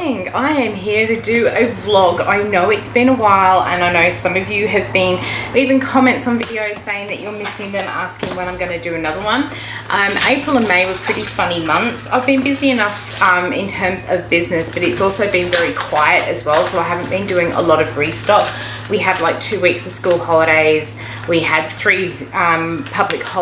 morning. I am here to do a vlog. I know it's been a while and I know some of you have been leaving comments on videos saying that you're missing them, asking when I'm going to do another one. April and May were pretty funny months. I've been busy enough in terms of business, but it's also been very quiet as well, so I haven't been doing a lot of restock. We had like 2 weeks of school holidays. We had 3 public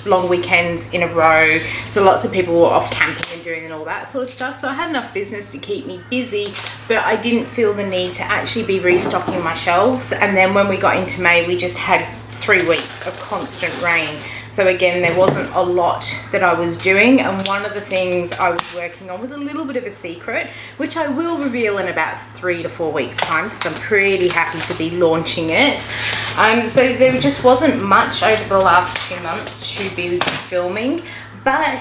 long weekends in a row. So lots of people were off camping and doing and all that sort of stuff. So I had enough business to keep me busy, but I didn't feel the need to actually be restocking my shelves. And then when we got into May, we just had 3 weeks of constant rain. So again, there wasn't a lot that I was doing, and one of the things I was working on was a little bit of a secret, which I will reveal in about 3 to 4 weeks time, because I'm pretty happy to be launching it. So there just wasn't much over the last 2 months to be filming. But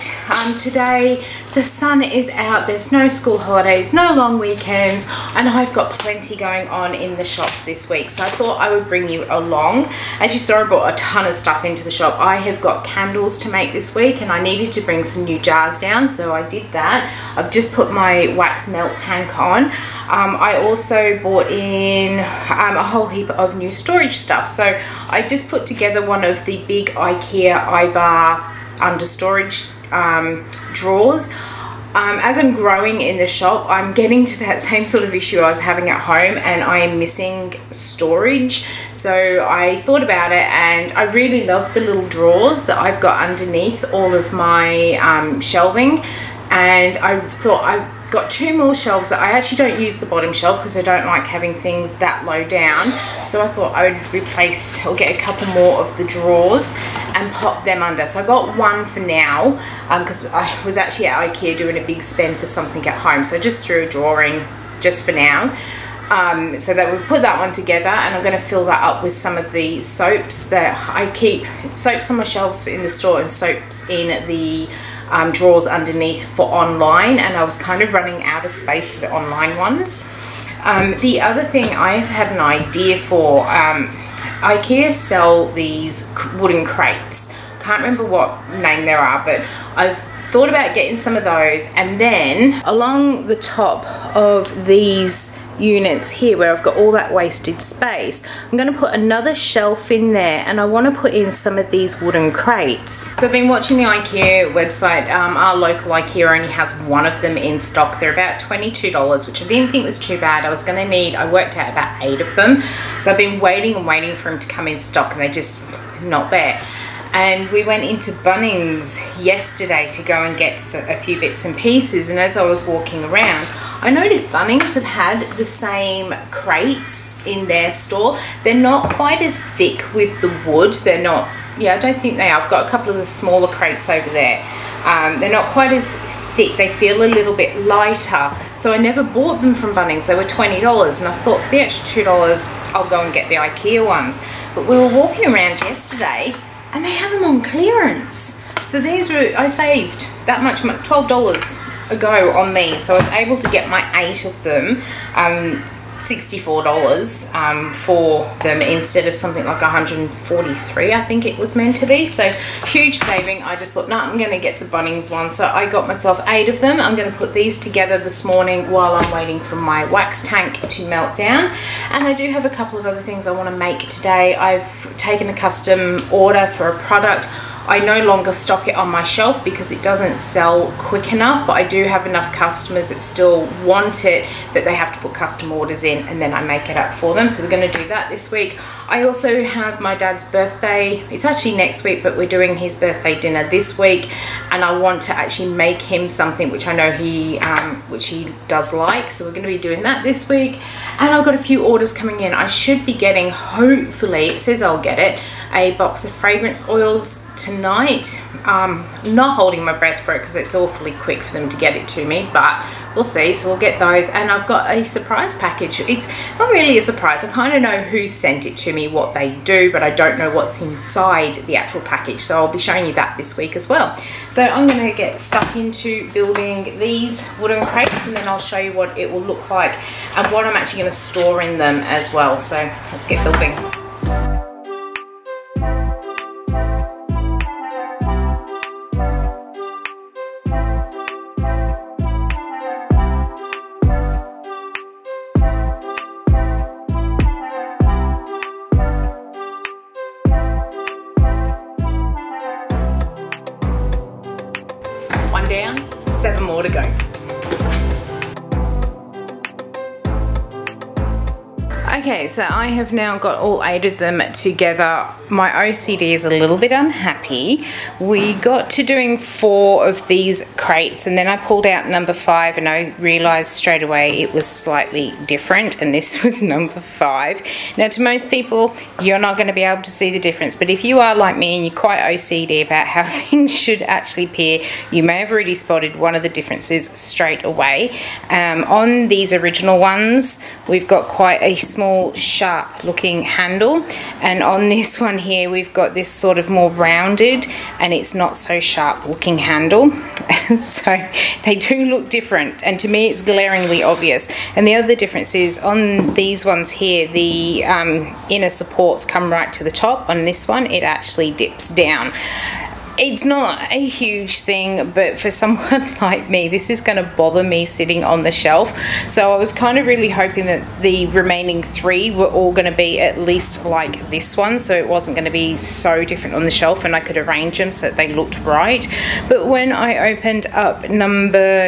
today the sun is out, there's no school holidays, no long weekends, and I've got plenty going on in the shop this week. So I thought I would bring you along. As you saw, I brought a ton of stuff into the shop. I have got candles to make this week and I needed to bring some new jars down, so I did that. I've just put my wax melt tank on. I also bought in a whole heap of new storage stuff. So I just put together one of the big IKEA Ivar under storage drawers. As I'm growing in the shop, I'm getting to that same sort of issue I was having at home, and I am missing storage. So I thought about it, and I really love the little drawers that I've got underneath all of my shelving. And I thought I've got 2 more shelves that I actually don't use the bottom shelf because I don't like having things that low down. So I thought I would replace or get a couple more of the drawers and pop them under. So I got one for now because I was actually at IKEA doing a big spend for something at home. So I just threw a drawer in just for now. So that we've put that one together, and I'm going to fill that up with some of the soaps that I keep. Soaps on my shelves in the store and soaps in the drawers underneath for online, and I was kind of running out of space for the online ones. The other thing I've had an idea for, IKEA sell these wooden crates. Can't remember what name there are, but I've thought about getting some of those, and then along the top of these units here where I've got all that wasted space, I'm going to put another shelf in there, and I want to put in some of these wooden crates. So I've been watching the IKEA website. Our local IKEA only has one of them in stock. They're about $22, which I didn't think was too bad. I was going to need, I worked out about 8 of them. So I've been waiting and waiting for them to come in stock, and they're just not there. And we went into Bunnings yesterday to go and get a few bits and pieces, and as I was walking around, I noticed Bunnings have had the same crates in their store. They're not quite as thick with the wood. They're not, yeah, I don't think they are. I've got a couple of the smaller crates over there. They're not quite as thick. They feel a little bit lighter. So I never bought them from Bunnings. They were $20, and I thought for the extra $2, I'll go and get the IKEA ones. But we were walking around yesterday, and they have them on clearance. So these were, I saved that much, $12 ago on me. So I was able to get my 8 of them, $64 for them instead of something like $143, I think it was meant to be. So huge saving. I just thought, no, I'm going to get the Bunnings one. So I got myself 8 of them. I'm going to put these together this morning while I'm waiting for my wax tank to melt down. And I do have a couple of other things I want to make today. I've taken a custom order for a product. I no longer stock it on my shelf because it doesn't sell quick enough, but I do have enough customers that still want it that they have to put custom orders in, and then I make it up for them. So we're going to do that this week. I also have my dad's birthday. It's actually next week, but we're doing his birthday dinner this week, and I want to actually make him something which I know which he does like. So we're going to be doing that this week, and I've got a few orders coming in. I should be getting, hopefully, it says I'll get it, a box of fragrance oils tonight. I'm not holding my breath for it because it's awfully quick for them to get it to me, but we'll see. So we'll get those, and I've got a surprise package. It's not really a surprise. I kind of know who sent it to me, what they do, but I don't know what's inside the actual package, so I'll be showing you that this week as well. So I'm going to get stuck into building these wooden crates, and then I'll show you what it will look like and what I'm actually going to store in them as well. So let's get building. a go. Okay, so I have now got all 8 of them together. My OCD is a little bit unhappy. We got to doing 4 of these crates and then I pulled out number 5 and I realised straight away it was slightly different, and this was number 5. Now to most people, you're not going to be able to see the difference, but if you are like me and you're quite OCD about how things should actually appear, you may have already spotted one of the differences straight away. On these original ones, we've got quite a small sharp looking handle, and on this one here we've got this sort of more rounded and it's not so sharp looking handle. So they do look different, and to me it's glaringly obvious. And the other difference is on these ones here, the inner supports come right to the top. On this one it actually dips down. It's not a huge thing, but for someone like me, this is going to bother me sitting on the shelf. So I was kind of really hoping that the remaining 3 were all going to be at least like this one, so it wasn't going to be so different on the shelf and I could arrange them so that they looked right. But when I opened up it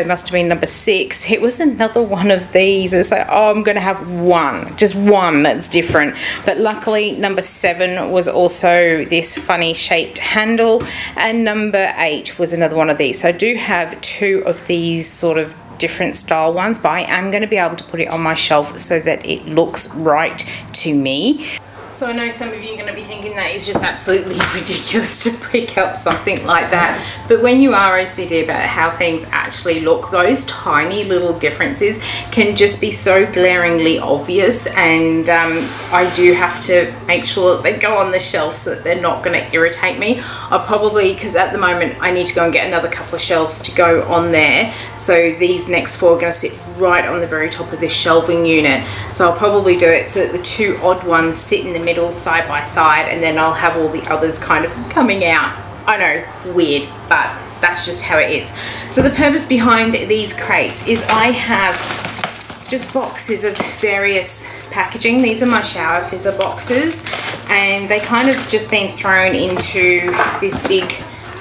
must have been number 6, it was another one of these. It's like, oh, I'm going to have one, just one that's different. But luckily number 7 was also this funny shaped handle, and number 8 was another one of these. So I do have 2 of these sort of different style ones, but I am going to be able to put it on my shelf so that it looks right to me. So I know some of you are going to be thinking that is just absolutely ridiculous to pick up something like that, but when you are OCD about how things actually look, those tiny little differences can just be so glaringly obvious, and I do have to make sure that they go on the shelf so that they're not going to irritate me. I'll probably, because at the moment I need to go and get another couple of shelves to go on there, so these next 4 are going to sit right on the very top of this shelving unit. So I'll probably do it so that the 2 odd ones sit in the middle side by side, and then I'll have all the others kind of coming out. I know, weird, but that's just how it is. So the purpose behind these crates is I have just boxes of various packaging. These are my shower fizzer boxes, and they kind of just been thrown into this big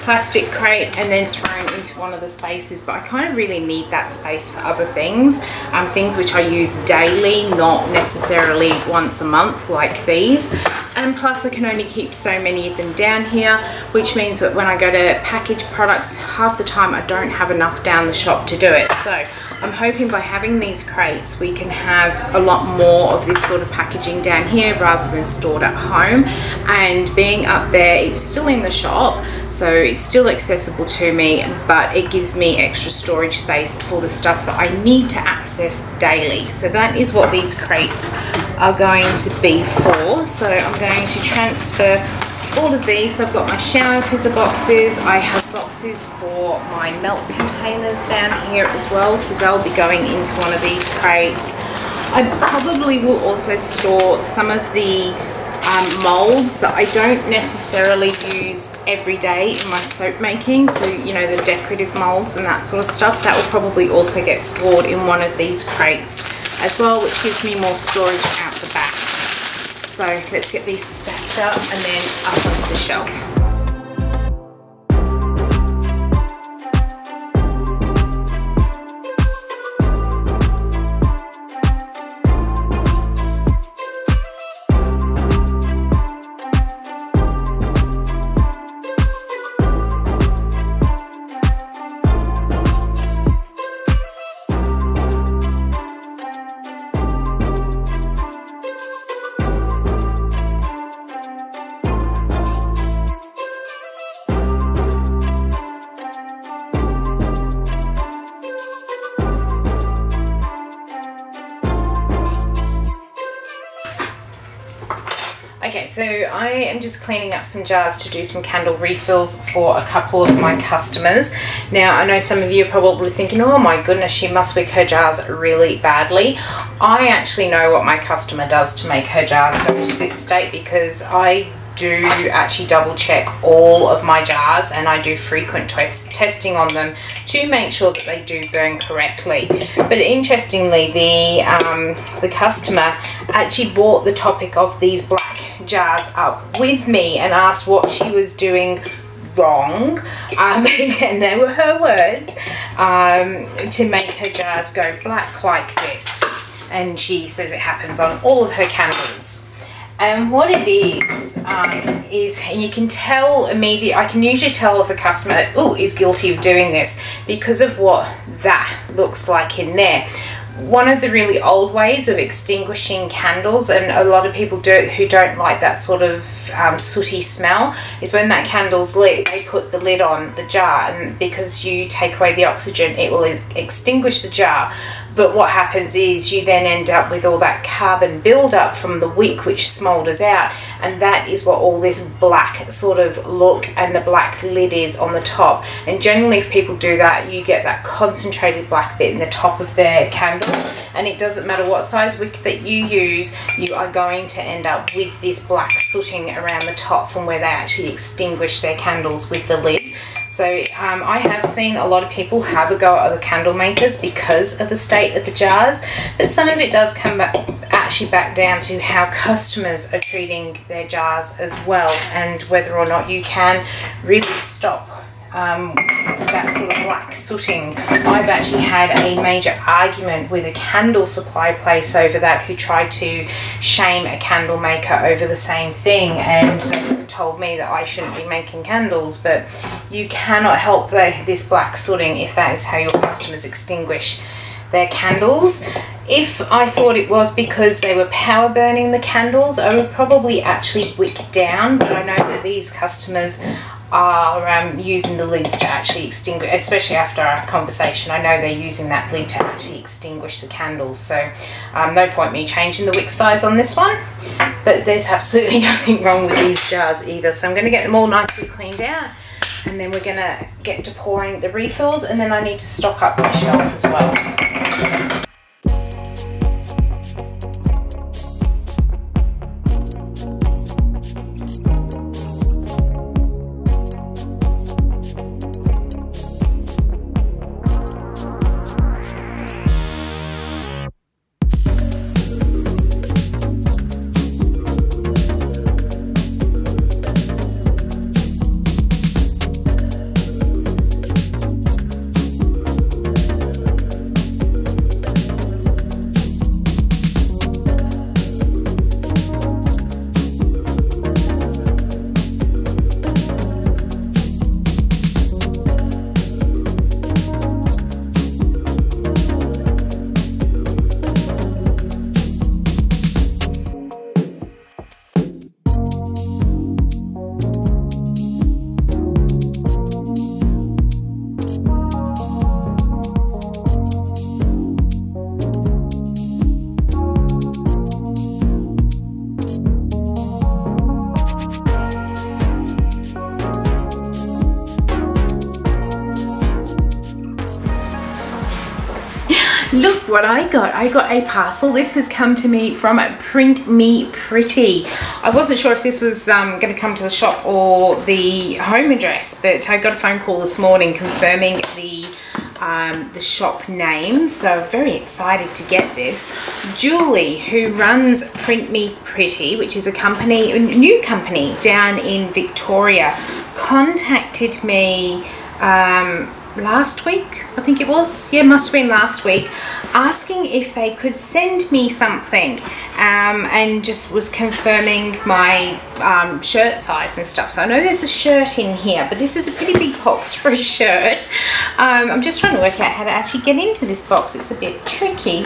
plastic crate and then thrown into one of the spaces, but I kind of really need that space for other things, things which I use daily, not necessarily once a month like these. And plus I can only keep so many of them down here, which means that when I go to package products, half the time I don't have enough down the shop to do it. So I'm hoping by having these crates we can have a lot more of this sort of packaging down here rather than stored at home. And being up there, it's still in the shop, so it's still accessible to me, but it gives me extra storage space for the stuff that I need to access daily. So that is what these crates are going to be for. So I'm going to transfer all of these. So I've got my shower fizzer boxes, I have boxes for my milk containers down here as well, so they'll be going into one of these crates. I probably will also store some of the molds that I don't necessarily use every day in my soap making, so you know, the decorative molds and that sort of stuff, that will probably also get stored in one of these crates as well, which gives me more storage out the back. So let's get these stacked up and then up onto the shelf. Okay, so I am just cleaning up some jars to do some candle refills for a couple of my customers. Now, I know some of you are probably thinking, oh my goodness, she must wick her jars really badly. I actually know what my customer does to make her jars go to this state, because I do actually double check all of my jars and I do frequent testing on them to make sure that they do burn correctly. But interestingly, the customer actually brought the topic of these black jars up with me and asked what she was doing wrong, and they were her words, to make her jars go black like this. And she says it happens on all of her candles. And what it is, and you can tell immediately, I can usually tell if a customer is guilty of doing this because of what that looks like in there. One of the really old ways of extinguishing candles, and a lot of people do it who don't like that sort of sooty smell, is when that candle's lit, they put the lid on the jar, and because you take away the oxygen, it will extinguish the jar. But what happens is you then end up with all that carbon buildup from the wick which smoulders out, and that is what all this black sort of look and the black lid is on the top. And generally if people do that, you get that concentrated black bit in the top of their candle, and it doesn't matter what size wick that you use, you are going to end up with this black sooting around the top from where they actually extinguish their candles with the lid. So I have seen a lot of people have a go at other candle makers because of the state of the jars, but some of it does come back down to how customers are treating their jars as well, and whether or not you can really stop that sort of black sooting. I've actually had a major argument with a candle supply place over that, who tried to shame a candle maker over the same thing, and they told me that I shouldn't be making candles, but you cannot help this black sooting if that is how your customers extinguish their candles. If I thought it was because they were power burning the candles, I would probably actually wick down, but I know that these customers are using the lids to actually extinguish, especially after our conversation. I know they're using that lid to actually extinguish the candles, so no point me changing the wick size on this one, but there's absolutely nothing wrong with these jars either. So I'm going to get them all nicely cleaned out, and then we're going to get to pouring the refills, and then I need to stock up my shelf as well. Look what I got. I got a parcel. This has come to me from Print Me Pretty. I wasn't sure if this was going to come to the shop or the home address, but I got a phone call this morning confirming the shop name, so very excited to get this. Julie, who runs Print Me Pretty, which is a company, a new company down in Victoria, contacted me last week, I think it was, yeah, must have been last week, asking if they could send me something, and just was confirming my shirt size and stuff. So I know there's a shirt in here, but this is a pretty big box for a shirt. I'm just trying to work out how to actually get into this box. It's a bit tricky.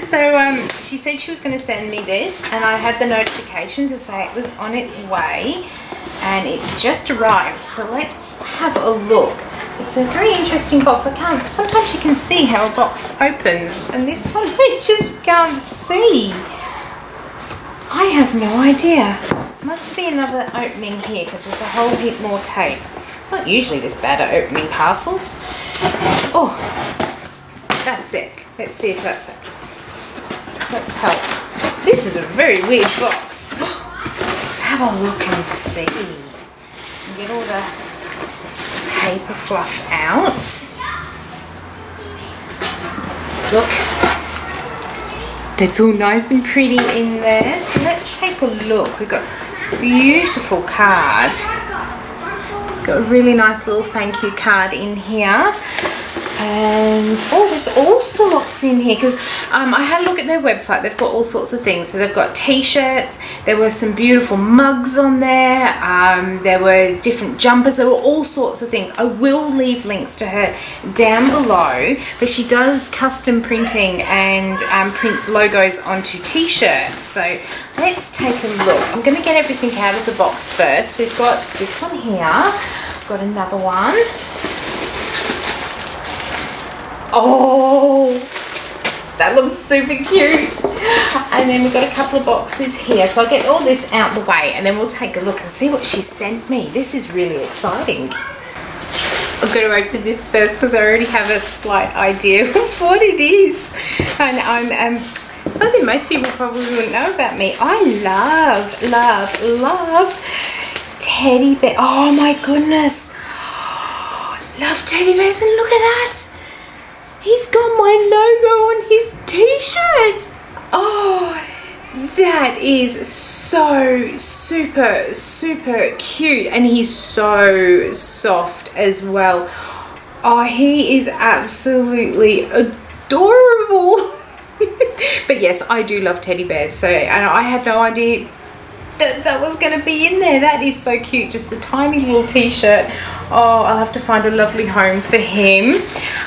So she said she was going to send me this, and I had the notification to say it was on its way, and it's just arrived. So let's have a look. It's a very interesting box. Sometimes you can see how a box opens, and this one I just can't see. I have no idea. Must be another opening here because there's a whole heap more tape. Not usually this bad at opening parcels. Oh, that's it. Let's see if that's it. Let's help. This is a very weird box. Let's have a look and see. Get all the paper fluff out. Look, that's all nice and pretty in there. So let's take a look. We've got a beautiful card. It's got a really nice little thank you card in here. And oh, there's all sorts in here because I had a look at their website. They've got all sorts of things. So they've got t-shirts, there were some beautiful mugs on there, there were different jumpers, there were all sorts of things. I will leave links to her down below, but she does custom printing and prints logos onto t-shirts. So let's take a look. I'm going to get everything out of the box first. We've got this one here, I've got another one. Oh, that looks super cute. And then we've got a couple of boxes here. So I'll get all this out the way and then we'll take a look and see what she sent me. This is really exciting. I'm going to open this first because I already have a slight idea of what it is. And I'm something most people probably wouldn't know about me. I love teddy bear. Oh my goodness. Love teddy bears, and look at that. He's got my logo on his t-shirt. Oh, that is so super cute, and he's so soft as well. Oh, he is absolutely adorable. But yes, I do love teddy bears, so, and I had no idea that was going to be in there. That is so cute, just the tiny little t-shirt. Oh, I'll have to find a lovely home for him.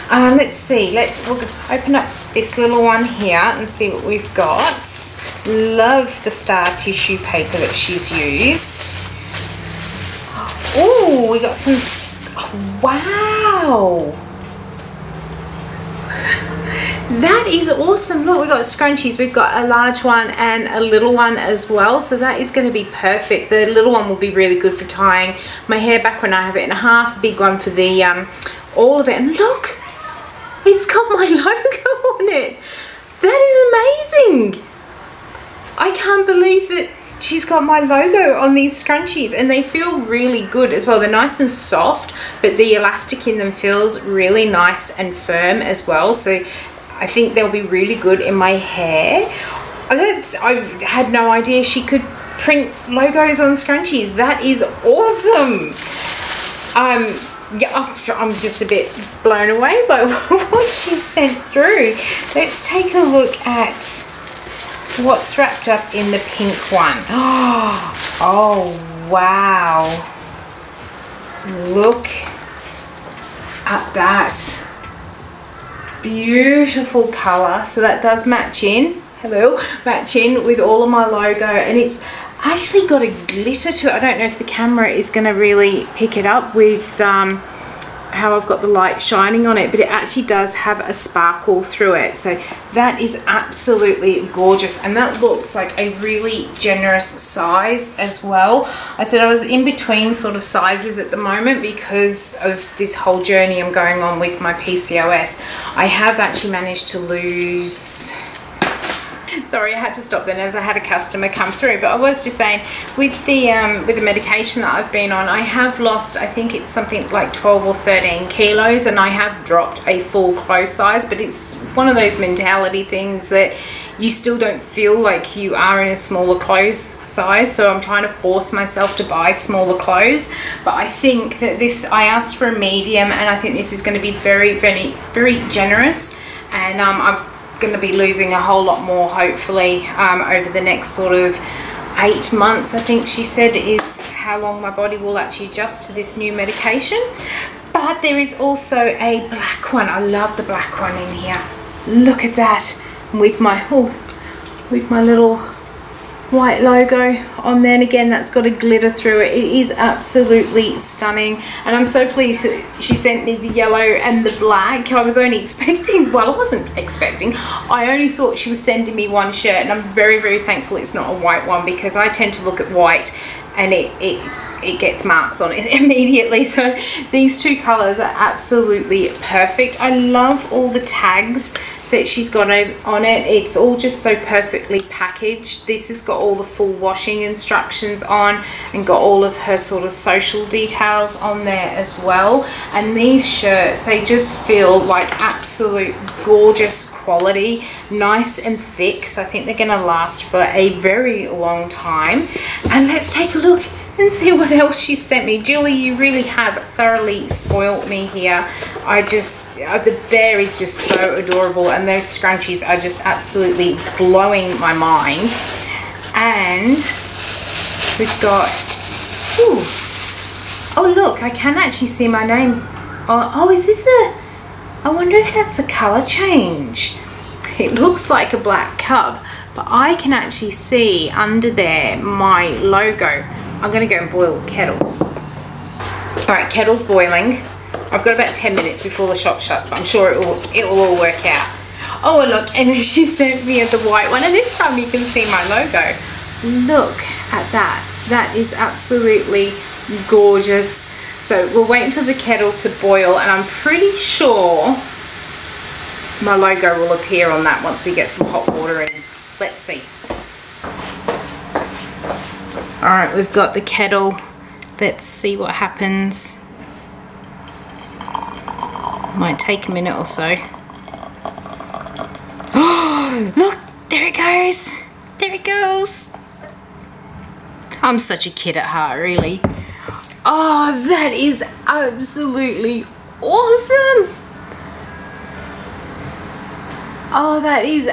Let's see, we'll open up this little one here and see what we've got. Love the star tissue paper that she's used. Oh, we got some, oh, wow. That is awesome. Look, we've got scrunchies. We've got a large one and a little one as well. So that is going to be perfect. The little one will be really good for tying my hair back when I have it in a half. Big one for the all of it. And look, it's got my logo on it. That is amazing. I can't believe that she's got my logo on these scrunchies, and they feel really good as well. They're nice and soft, but the elastic in them feels really nice and firm as well. So I think they'll be really good in my hair. I had no idea she could print logos on scrunchies. That is awesome. Yeah, I'm just a bit blown away by what she sent through. Let's take a look at what's wrapped up in the pink one. Oh wow. Look at that. Beautiful colour. So that does match in. Match in with all of my logo, and it's actually got a glitter to it. I don't know if the camera is going to really pick it up with how I've got the light shining on it, but it actually does have a sparkle through it. So that is absolutely gorgeous, and that looks like a really generous size as well. I said I was in between sort of sizes at the moment because of this whole journey I'm going on with my PCOS. I have actually managed to lose... Sorry, I had to stop then as I had a customer come through. But I was just saying, with the medication that I've been on, I have lost, I think it's something like 12 or 13 kilos, and I have dropped a full clothes size. But it's one of those mentality things that you still don't feel like you are in a smaller clothes size. So I'm trying to force myself to buy smaller clothes. But I think that this, I asked for a medium, and I think this is going to be very generous. And I've going to be losing a whole lot more hopefully over the next sort of 8 months, I think she said, is how long my body will actually adjust to this new medication. But there is also a black one. I love the black one in here. Look at that, with my little white logo on there, and again that's got a glitter through it. It is absolutely stunning, and I'm so pleased that she sent me the yellow and the black. I was only expecting, well, I wasn't expecting, I only thought she was sending me one shirt, and I'm very thankful it's not a white one, because I tend to look at white and it gets marks on it immediately. So these two colors are absolutely perfect. I love all the tags that she's got on it. It's all just so perfectly packaged. This has got all the full washing instructions on, and got all of her sort of social details on there as well. And these shirts, they just feel like absolute gorgeous quality, nice and thick. So I think they're going to last for a very long time. And let's take a look and see what else she sent me. Julie, you really have thoroughly spoilt me here. The bear is just so adorable, and those scrunchies are just absolutely blowing my mind. And we've got, ooh, oh look, I can actually see my name. Oh, is this I wonder if that's a colour change. It looks like a black cub, but I can actually see under there my logo. I'm going to go and boil the kettle. Alright, kettle's boiling. I've got about 10 minutes before the shop shuts, but I'm sure it will all work out. Oh, look, and she sent me the white one, and this time you can see my logo. Look at that. That is absolutely gorgeous. So we're waiting for the kettle to boil, and I'm pretty sure my logo will appear on that once we get some hot water in. Let's see. Alright, we've got the kettle. Let's see what happens. Might take a minute or so. Oh, look, there it goes. There it goes. I'm such a kid at heart, really. Oh, that is absolutely awesome. Oh, that is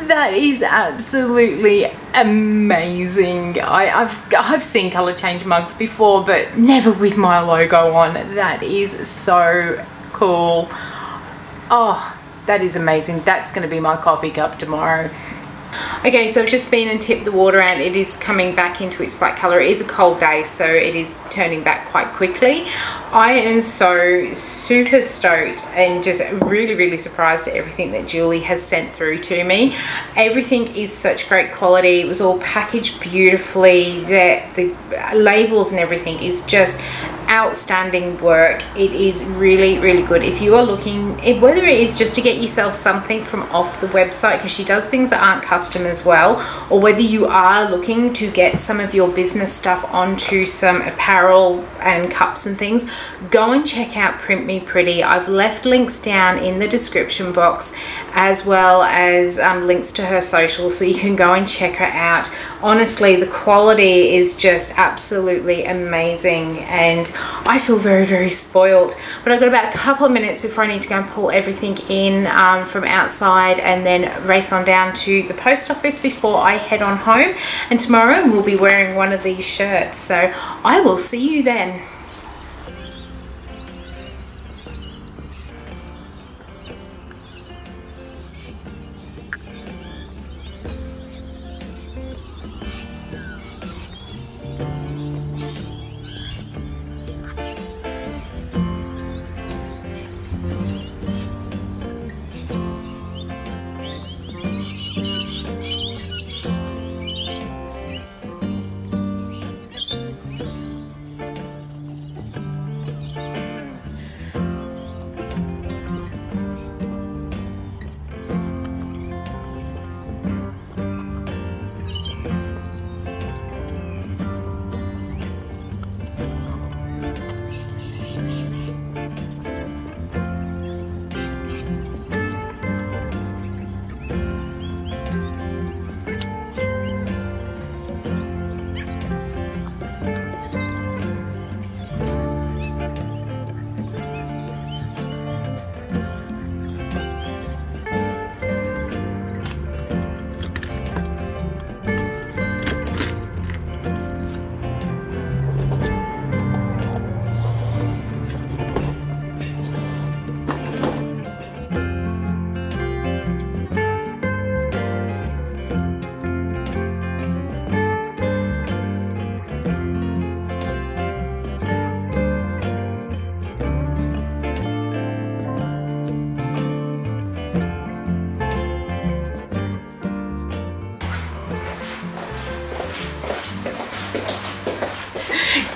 that is absolutely amazing. I've seen colour change mugs before, but never with my logo on. That is so cool. Oh, that is amazing. That's going to be my coffee cup tomorrow. Okay, so I've just been and tipped the water, and it is coming back into its black colour. It is a cold day, so it is turning back quite quickly. I am so super stoked and just really, really surprised at everything that Julie has sent through to me. Everything is such great quality. It was all packaged beautifully. The labels and everything is just outstanding work. It is really, really good. If you are looking, whether it is just to get yourself something from off the website, because she does things that aren't custom as well, or whether you are looking to get some of your business stuff onto some apparel and cups and things, go and check out Print Me Pretty. I've left links down in the description box, as well as links to her social, so you can go and check her out. Honestly, the quality is just absolutely amazing, and I feel very, very spoiled. But I've got about a couple of minutes before I need to go and pull everything in from outside, and then race on down to the post office before I head on home. And tomorrow we'll be wearing one of these shirts, so I will see you then.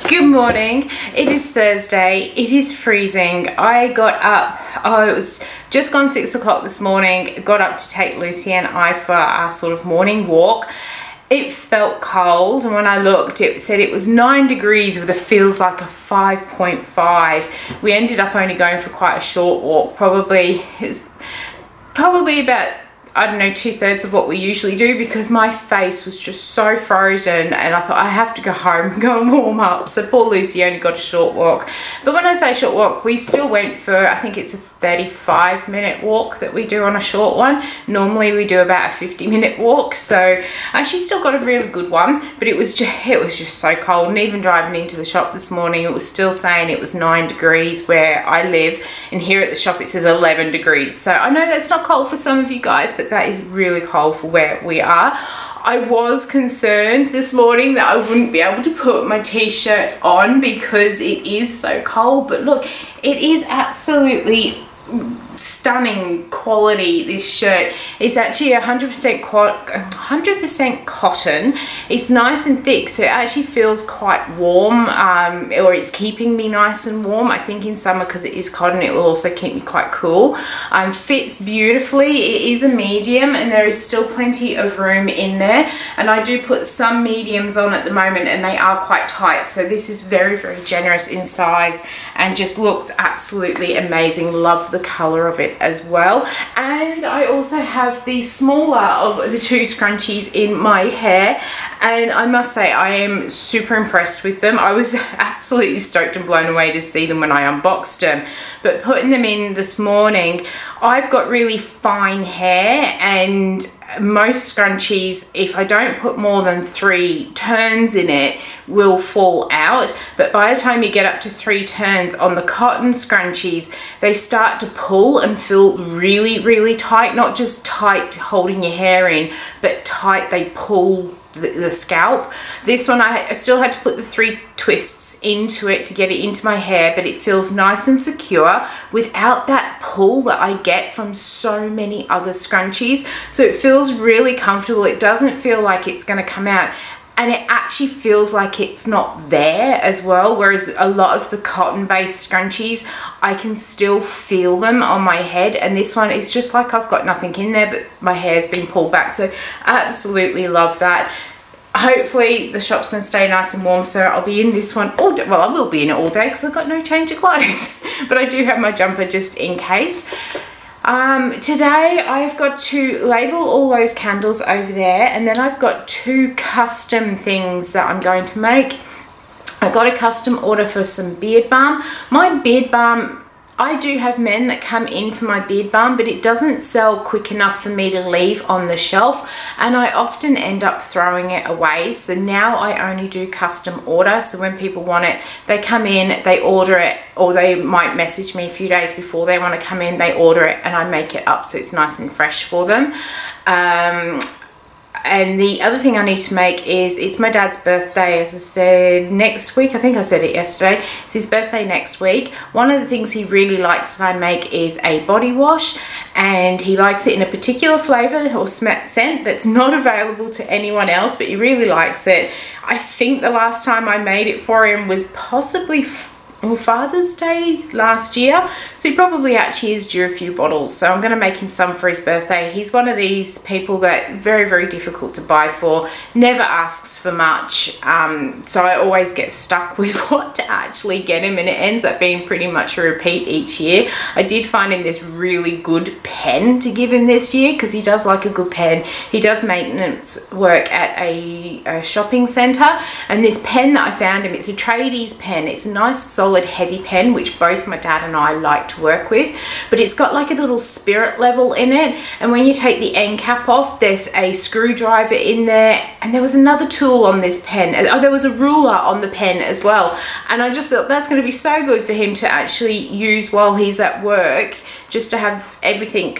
Good morning. It is Thursday. It is freezing. I got up, it was just gone 6 o'clock this morning. Got up to take Lucy and I for our sort of morning walk. It felt cold, and when I looked, it said it was 9 degrees with a feels like a 5.5. We ended up only going for quite a short walk. It was probably about I don't know, 2/3 of what we usually do, because my face was just so frozen, and I thought I have to go home and go and warm up. So poor Lucy only got a short walk. But when I say short walk, we still went for, I think it's a 35-minute walk that we do on a short one. Normally we do about a 50-minute walk, so she still got a really good one. But it was just so cold, and even driving into the shop this morning, it was still saying it was 9 degrees where I live, and here at the shop it says 11 degrees. So I know that's not cold for some of you guys, but that is really cold for where we are. I was concerned this morning that I wouldn't be able to put my t-shirt on because it is so cold, but look, it is absolutely stunning quality. This shirt is actually 100% cotton. It's nice and thick, so it actually feels quite warm, or it's keeping me nice and warm. I think in summer, because it is cotton, it will also keep me quite cool. Fits beautifully. It is a medium, and there is still plenty of room in there, and I do put some mediums on at the moment, and they are quite tight, so this is very, very generous in size and just looks absolutely amazing. Love the color of it as well. And I also have the smaller of the two scrunchies in my hair, and I must say I am super impressed with them. I was absolutely stoked and blown away to see them when I unboxed them, but putting them in this morning, I've got really fine hair, and most scrunchies, if I don't put more than 3 turns in it, will fall out. But by the time you get up to 3 turns on the cotton scrunchies, they start to pull and feel really, really tight. Not just tight holding your hair in, but tight, they pull the scalp. This one I still had to put the 3 twists into it to get it into my hair, but it feels nice and secure without that pull that I get from so many other scrunchies. So it feels really comfortable. It doesn't feel like it's going to come out, and it actually feels like it's not there as well, whereas a lot of the cotton based scrunchies, I can still feel them on my head, and this one, it's just like I've got nothing in there, but my hair's been pulled back. So absolutely love that. Hopefully the shop's going to stay nice and warm, so I'll be in this one all day. Well, I will be in it all day because I've got no change of clothes, but I do have my jumper just in case. Today I've got to label all those candles over there, and then I've got 2 custom things that I'm going to make. I got a custom order for some beard balm. My beard balm, I do have men that come in for my beard balm, but it doesn't sell quick enough for me to leave on the shelf, and I often end up throwing it away. So now I only do custom order. So when people want it, they come in, they order it, or they might message me a few days before they want to come in, they order it, and I make it up so it's nice and fresh for them. And the other thing I need to make is, it's my dad's birthday, as I said, next week. I think I said it yesterday. It's his birthday next week. One of the things he really likes that I make is a body wash, and he likes it in a particular flavour or scent that's not available to anyone else, but he really likes it. I think the last time I made it for him was possibly Father's Day last year, so he probably actually is due a few bottles. So I'm going to make him some for his birthday. He's one of these people that very, very difficult to buy for, never asks for much, so I always get stuck with what to actually get him, and it ends up being pretty much a repeat each year. I did find him this really good pen to give him this year, because he does like a good pen. He does maintenance work at a shopping centre, and this pen that I found him, it's a tradies pen. It's a nice solid heavy pen, which both my dad and I like to work with, but it's got like a little spirit level in it, and when you take the end cap off, there's a screwdriver in there, and there was another tool on this pen. Oh, there was a ruler on the pen as well, and I just thought that's going to be so good for him to actually use while he's at work, just to have everything,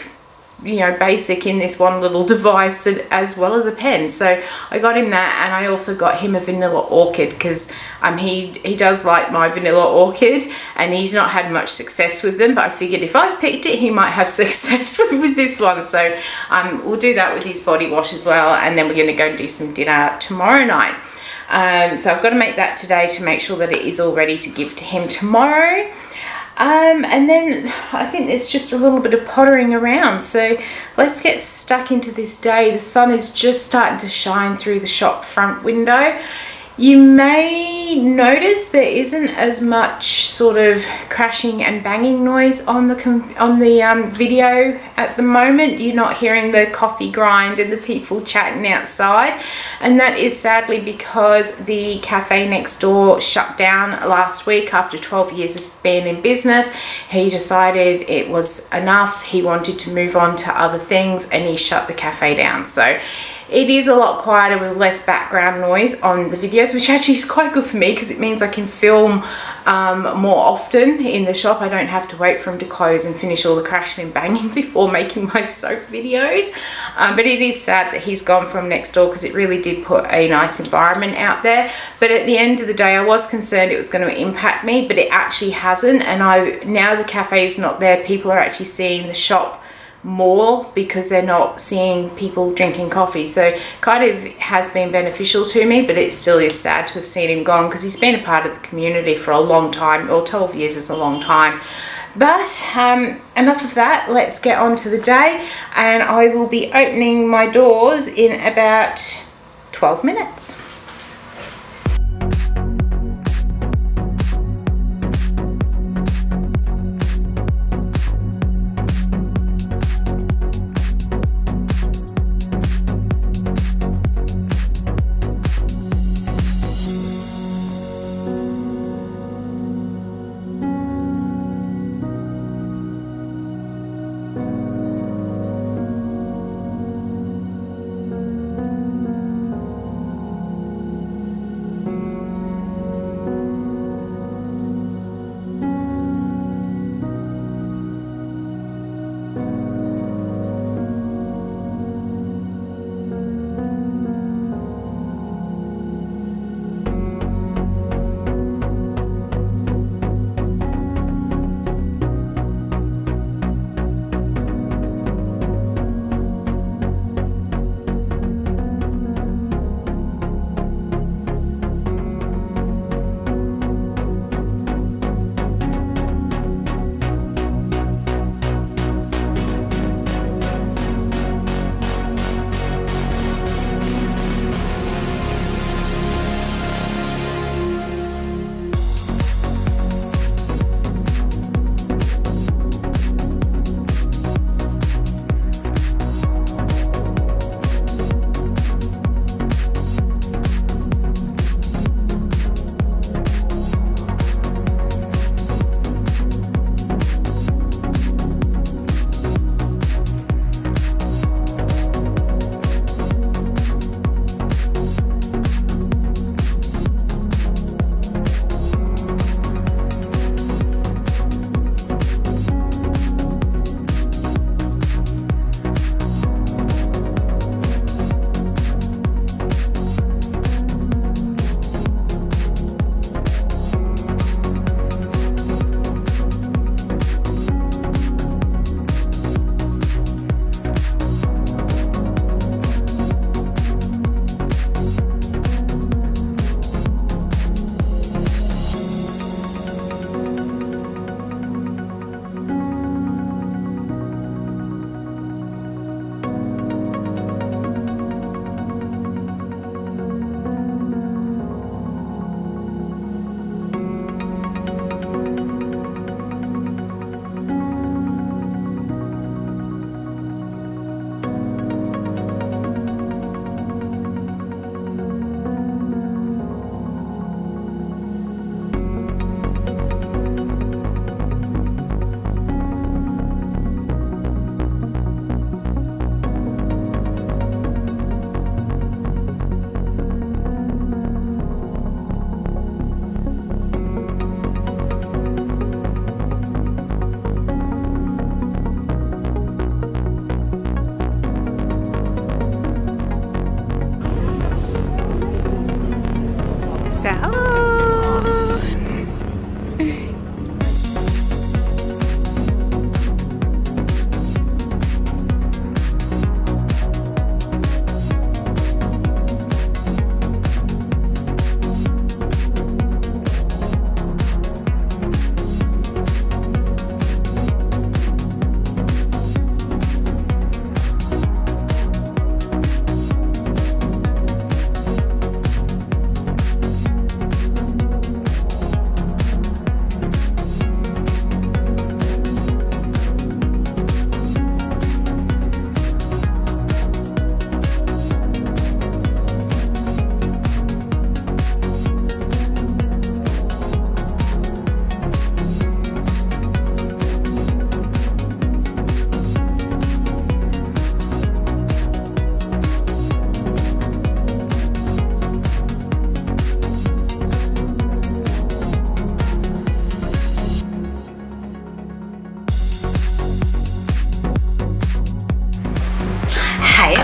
you know, basic in this one little device, as well as a pen. So I got him that, and I also got him a vanilla orchid, because he does like my vanilla orchid, and he's not had much success with them, but I figured if I've picked it, he might have success with this one. So we'll do that with his body wash as well, and then we're going to go do some dinner tomorrow night. So I've got to make that today to make sure that it is all ready to give to him tomorrow. And then I think there's just a little bit of pottering around, so let's get stuck into this day. The sun is just starting to shine through the shop front window. You may notice there isn't as much sort of crashing and banging noise on the video at the moment. You're not hearing the coffee grind and the people chatting outside, and that is sadly because the cafe next door shut down last week after 12 years of being in business. He decided it was enough. He wanted to move on to other things, and he shut the cafe down. So it is a lot quieter with less background noise on the videos, which actually is quite good for me because it means I can film more often in the shop. I don't have to wait for him to close and finish all the crashing and banging before making my soap videos. But it is sad that he's gone from next door because it really did put a nice environment out there. But at the end of the day, I was concerned it was going to impact me, but it actually hasn't. And now the cafe is not there, people are actually seeing the shop more because they're not seeing people drinking coffee. So kind of has been beneficial to me, but it still is sad to have seen him gone because he's been a part of the community for a long time. Or 12 years is a long time. But enough of that, let's get on to the day, and I will be opening my doors in about 12 minutes.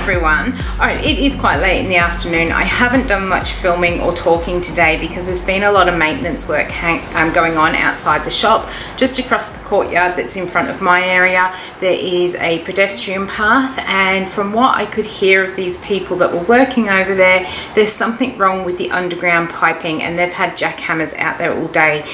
everyone. Alright, it is quite late in the afternoon. I haven't done much filming or talking today because there's been a lot of maintenance work going on outside the shop. Just across the courtyard that's in front of my area, there is a pedestrian path, and from what I could hear of these people that were working over there, there's something wrong with the underground piping, and they've had jackhammers out there all day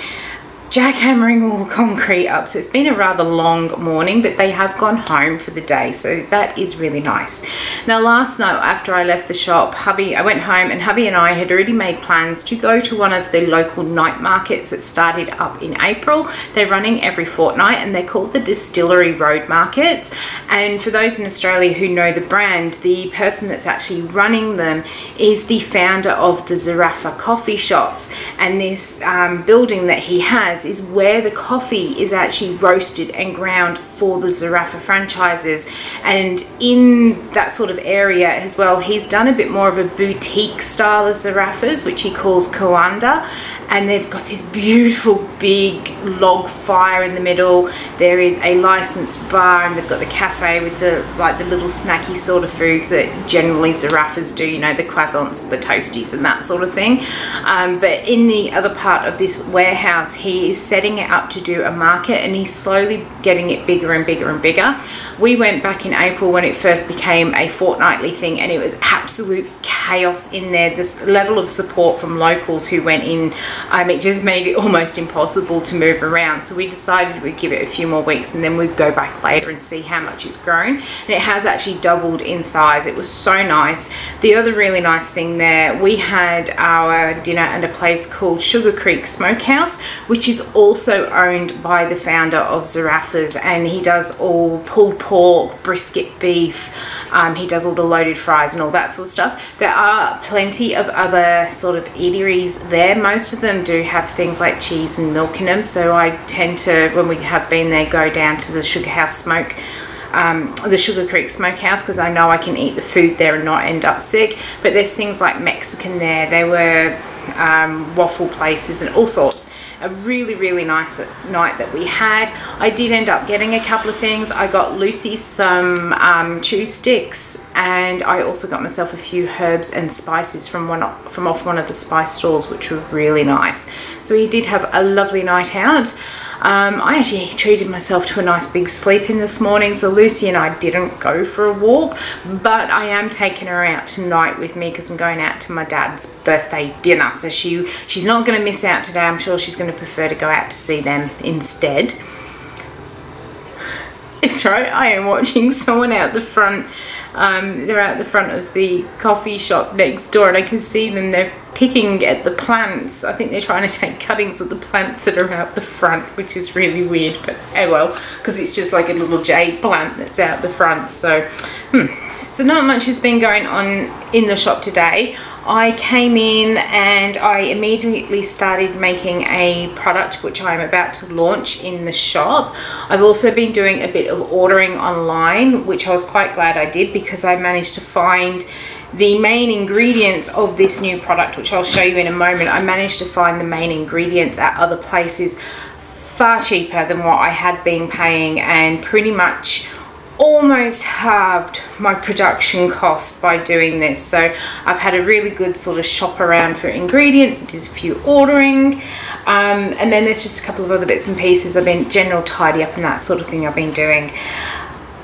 jackhammering all the concrete up. So it's been a rather long morning, but they have gone home for the day, so that is really nice. Now last night after I left the shop, I went home and hubby and I had already made plans to go to one of the local night markets that started up in April. They're running every fortnight and they're called the Distillery Road Markets, and for those in Australia who know the brand, the person that's actually running them is the founder of the Zarafa coffee shops, and this building that he has is where the coffee is actually roasted and ground for the Zarafa franchises. And in that sort of area as well, he's done a bit more of a boutique style of Zarafas, which he calls Kawanda, and they've got this beautiful big log fire in the middle. There is a licensed bar, and they've got the cafe with the little snacky sort of foods that generally Zarafas do, you know, the croissants, the toasties and that sort of thing. But in the other part of this warehouse, he is setting it up to do a market, and he's slowly getting it bigger and bigger and bigger. We went back in April when it first became a fortnightly thing, and it was absolute chaos in there. This level of support from locals who went in, it just made it almost impossible to move around. So we decided we'd give it a few more weeks and then we'd go back later and see how much it's grown. And it has actually doubled in size. It was so nice. The other really nice thing there, we had our dinner at a place called Sugar Creek Smokehouse, which is also owned by the founder of Zarafa's, and he does all pulled pork, brisket beef, he does all the loaded fries and all that sort of stuff. There are plenty of other sort of eateries there. Most of them do have things like cheese and milk in them, so I tend to, when we have been there, go down to the Sugar Creek Smokehouse, because I know I can eat the food there and not end up sick. But there's things like Mexican there. There were waffle places and all sorts. A really, really nice night that we had. I did end up getting a couple of things. I got Lucy some chew sticks, and I also got myself a few herbs and spices from off one of the spice stores, which were really nice. So we did have a lovely night out. I actually treated myself to a nice big sleep in this morning, so Lucy and I didn't go for a walk, but I am taking her out tonight with me because I'm going out to my dad's birthday dinner, so she's not going to miss out today. I'm sure she's going to prefer to go out to see them instead. It's right, I am watching someone out the front. They're out the front of the coffee shop next door, and I can see them. They're picking at the plants. I think they're trying to take cuttings of the plants that are out the front, which is really weird, but oh well, because it's just like a little jade plant that's out the front. So so not much has been going on in the shop today. I came in and I immediately started making a product which I'm about to launch in the shop. I've also been doing a bit of ordering online, which I was quite glad I did, because I managed to find the main ingredients of this new product, which I'll show you in a moment. I managed to find the main ingredients at other places far cheaper than what I had been paying, and pretty much almost halved my production cost by doing this. So I've had a really good sort of shop around for ingredients, did a few ordering, and then there's just a couple of other bits and pieces. I've been general tidy up and that sort of thing I've been doing.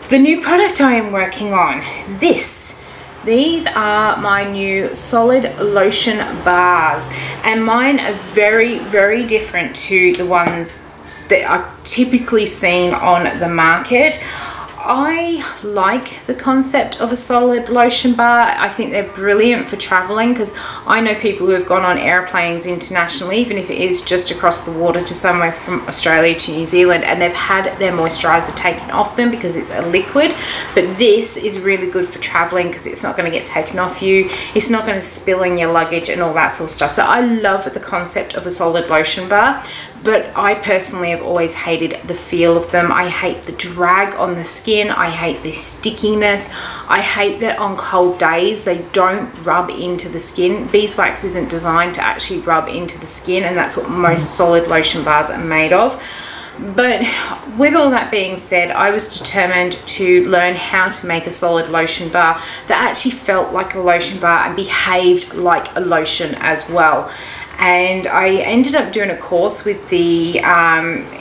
The new product I am working on, these are my new solid lotion bars, and mine are very, very different to the ones that are typically seen on the market. I like the concept of a solid lotion bar. I think they're brilliant for traveling, because I know people who have gone on airplanes internationally, even if it is just across the water to somewhere from Australia to New Zealand, and they've had their moisturizer taken off them because it's a liquid. But this is really good for traveling because it's not going to get taken off you, it's not going to spill in your luggage and all that sort of stuff. So I love the concept of a solid lotion bar. But I personally have always hated the feel of them. I hate the drag on the skin. I hate the stickiness. I hate that on cold days they don't rub into the skin. Beeswax isn't designed to actually rub into the skin, and that's what most solid lotion bars are made of. But with all that being said, I was determined to learn how to make a solid lotion bar that actually felt like a lotion bar and behaved like a lotion as well. And I ended up doing a course with the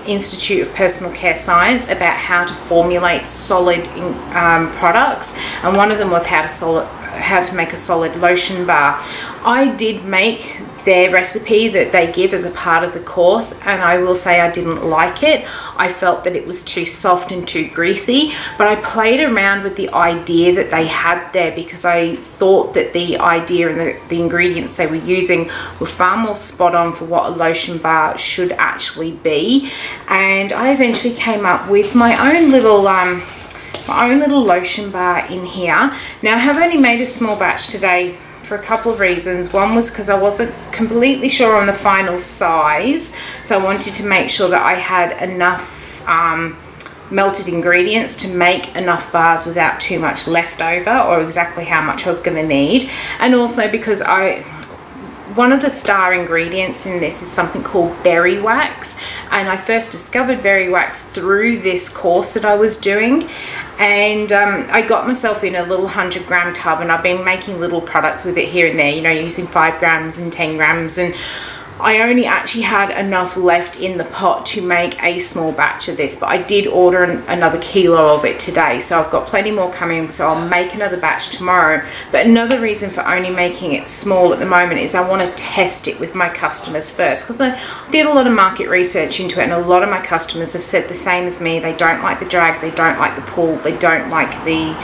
Institute of Personal Care Science about how to formulate solid products, and one of them was how to make a solid lotion bar. I did make their recipe that they give as a part of the course, and I will say I didn't like it. I felt that it was too soft and too greasy, but I played around with the idea that they had there because I thought that the idea and the ingredients they were using were far more spot on for what a lotion bar should actually be. And I eventually came up with my own little lotion bar in here. Now I have only made a small batch today for a couple of reasons. One was because I wasn't completely sure on the final size, so I wanted to make sure that I had enough melted ingredients to make enough bars without too much left over, or exactly how much I was going to need. And also because one of the star ingredients in this is something called berry wax, and I first discovered berry wax through this course that I was doing. And I got myself in a little 100-gram tub, and I've been making little products with it here and there, you know, using 5 grams and 10 grams, and I only actually had enough left in the pot to make a small batch of this, but I did order another kilo of it today, so I've got plenty more coming, so I'll make another batch tomorrow. But another reason for only making it small at the moment is I want to test it with my customers first, because I did a lot of market research into it, and a lot of my customers have said the same as me. They don't like the drag, they don't like the pull, they don't like the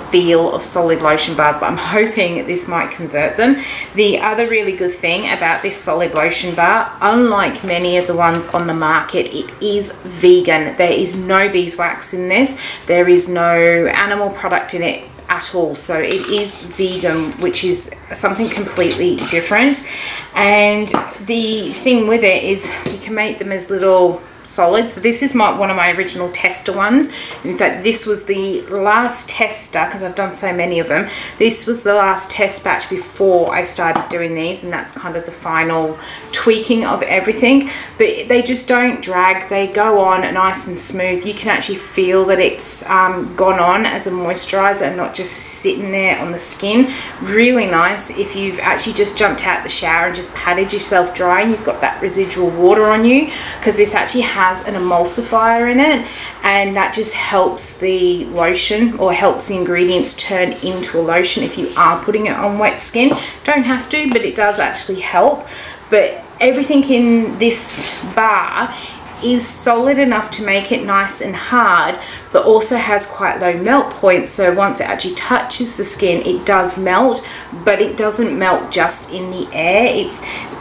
feel of solid lotion bars, but I'm hoping this might convert them. The other really good thing about this solid lotion bar, unlike many of the ones on the market, it is vegan. There is no beeswax in this. There is no animal product in it at all, so it is vegan, which is something completely different. And the thing with it is you can make them as little solids. So this is one of my original tester ones. In fact, this was the last tester, because I've done so many of them. This was the last test batch before I started doing these, and that's kind of the final tweaking of everything. But they just don't drag. They go on nice and smooth. You can actually feel that it's gone on as a moisturizer and not just sitting there on the skin. Really nice if you've actually just jumped out the shower and just patted yourself dry and you've got that residual water on you, because this actually has an emulsifier in it, and that just helps the lotion, or helps the ingredients turn into a lotion if you are putting it on wet skin. Don't have to, but it does actually help. But everything in this bar is solid enough to make it nice and hard, but also has quite low melt points, so once it actually touches the skin it does melt, but it doesn't melt just in the air.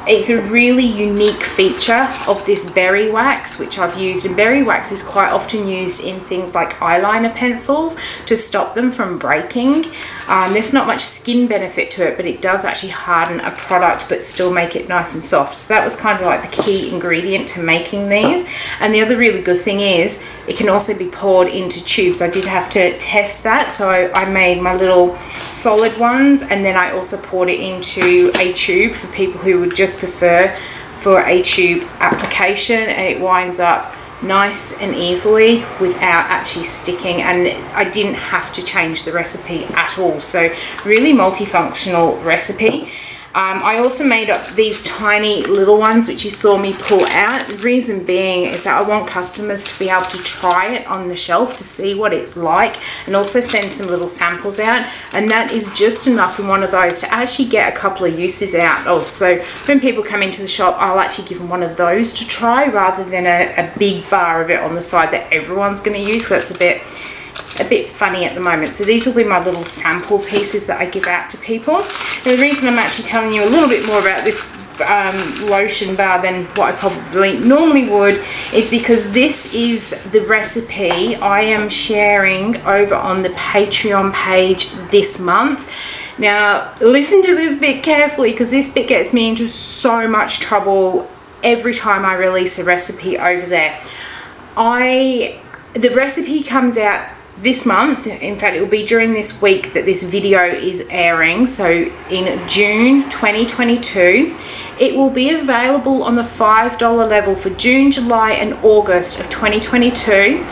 It's a really unique feature of this berry wax, which I've used, and berry wax is quite often used in things like eyeliner pencils to stop them from breaking. There's not much skin benefit to it, but it does actually harden a product but still make it nice and soft. So that was kind of like the key ingredient to making these. And the other really good thing is it can also be poured into tubes. I did have to test that, so I made my little solid ones, and then I also poured it into a tube for people who would just prefer for a tube application, and it winds up nice and easily without actually sticking, and I didn't have to change the recipe at all. So really multifunctional recipe. I also made up these tiny little ones which you saw me pull out. The reason being is that I want customers to be able to try it on the shelf to see what it's like, and also send some little samples out, and that is just enough in one of those to actually get a couple of uses out of. So when people come into the shop, I'll actually give them one of those to try rather than a big bar of it on the side that everyone's going to use, because that's a bit funny at the moment. So these will be my little sample pieces that I give out to people. And the reason I'm actually telling you a little bit more about this lotion bar than what I probably normally would is because this is the recipe I am sharing over on the Patreon page this month. Now listen to this bit carefully, because this bit gets me into so much trouble every time I release a recipe over there. The recipe comes out this month. In fact, it will be during this week that this video is airing, so in June 2022. It will be available on the $5 level for June, July and August of 2022.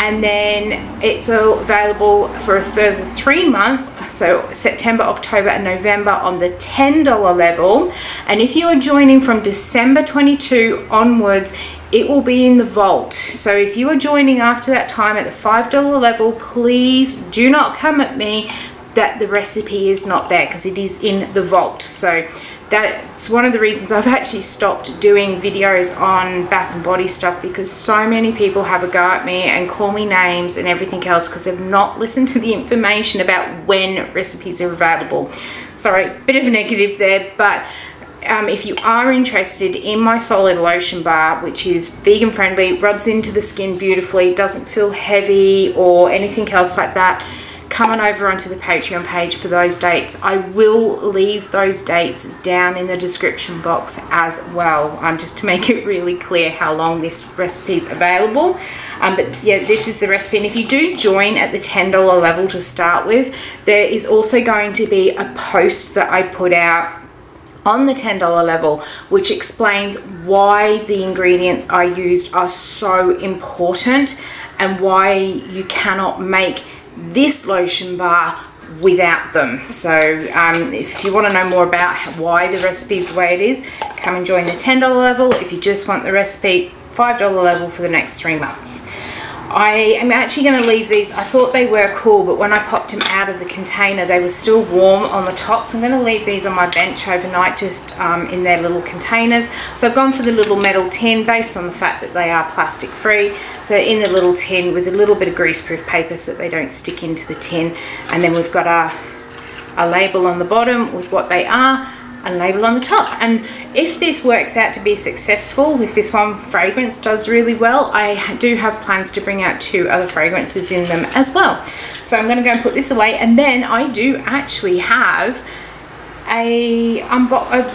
And then it's available for a further 3 months, so September, October and November on the $10 level. And if you are joining from December 22 onwards, it will be in the vault. So if you are joining after that time at the $5 level, please do not come at me that the recipe is not there, because it is in the vault. So that's one of the reasons I've actually stopped doing videos on bath and body stuff, because so many people have a go at me and call me names and everything else because they've not listened to the information about when recipes are available. Sorry, bit of a negative there, but if you are interested in my solid lotion bar, which is vegan friendly, rubs into the skin beautifully, doesn't feel heavy or anything else like that, come on over onto the Patreon page for those dates. I will leave those dates down in the description box as well, just to make it really clear how long this recipe is available. But yeah, this is the recipe, and if you do join at the $10 level to start with, there is also going to be a post that I put out on the $10 level which explains why the ingredients I used are so important and why you cannot make this lotion bar without them. So if you want to know more about why the recipe is the way it is, come and join the $10 level. If you just want the recipe, $5 level for the next 3 months. I am actually going to leave these. I thought they were cool, but when I popped them out of the container, they were still warm on the top. So I'm going to leave these on my bench overnight, just in their little containers. So I've gone for the little metal tin based on the fact that they are plastic free. So in the little tin with a little bit of greaseproof paper so that they don't stick into the tin. And then we've got a label on the bottom with what they are, and label on the top. And if this works out to be successful, if this one fragrance does really well, I do have plans to bring out 2 other fragrances in them as well. So I'm going to go and put this away, and then I do actually have a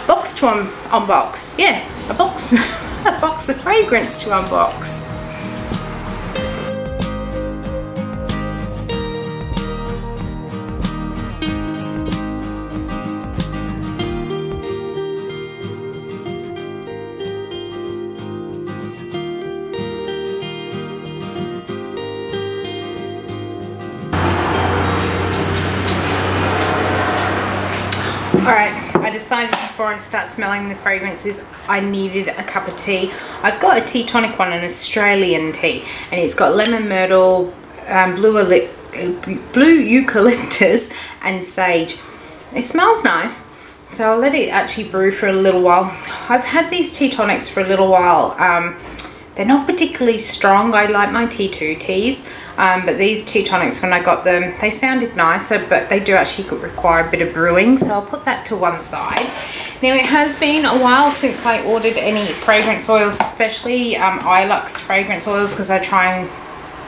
box to unbox. Yeah, a box a box of fragrance to unbox. Alright, I decided before I start smelling the fragrances I needed a cup of tea. I've got a tea tonic one, an Australian tea, and it's got lemon myrtle, blue eucalyptus and sage. It smells nice, so I'll let it actually brew for a little while. I've had these tea tonics for a little while. They're not particularly strong. I like my T2 teas, but these tea tonics, when I got them, they sounded nicer, but they do actually require a bit of brewing, so I'll put that to one side. Now, it has been a while since I ordered any fragrance oils, especially Ilux fragrance oils, because I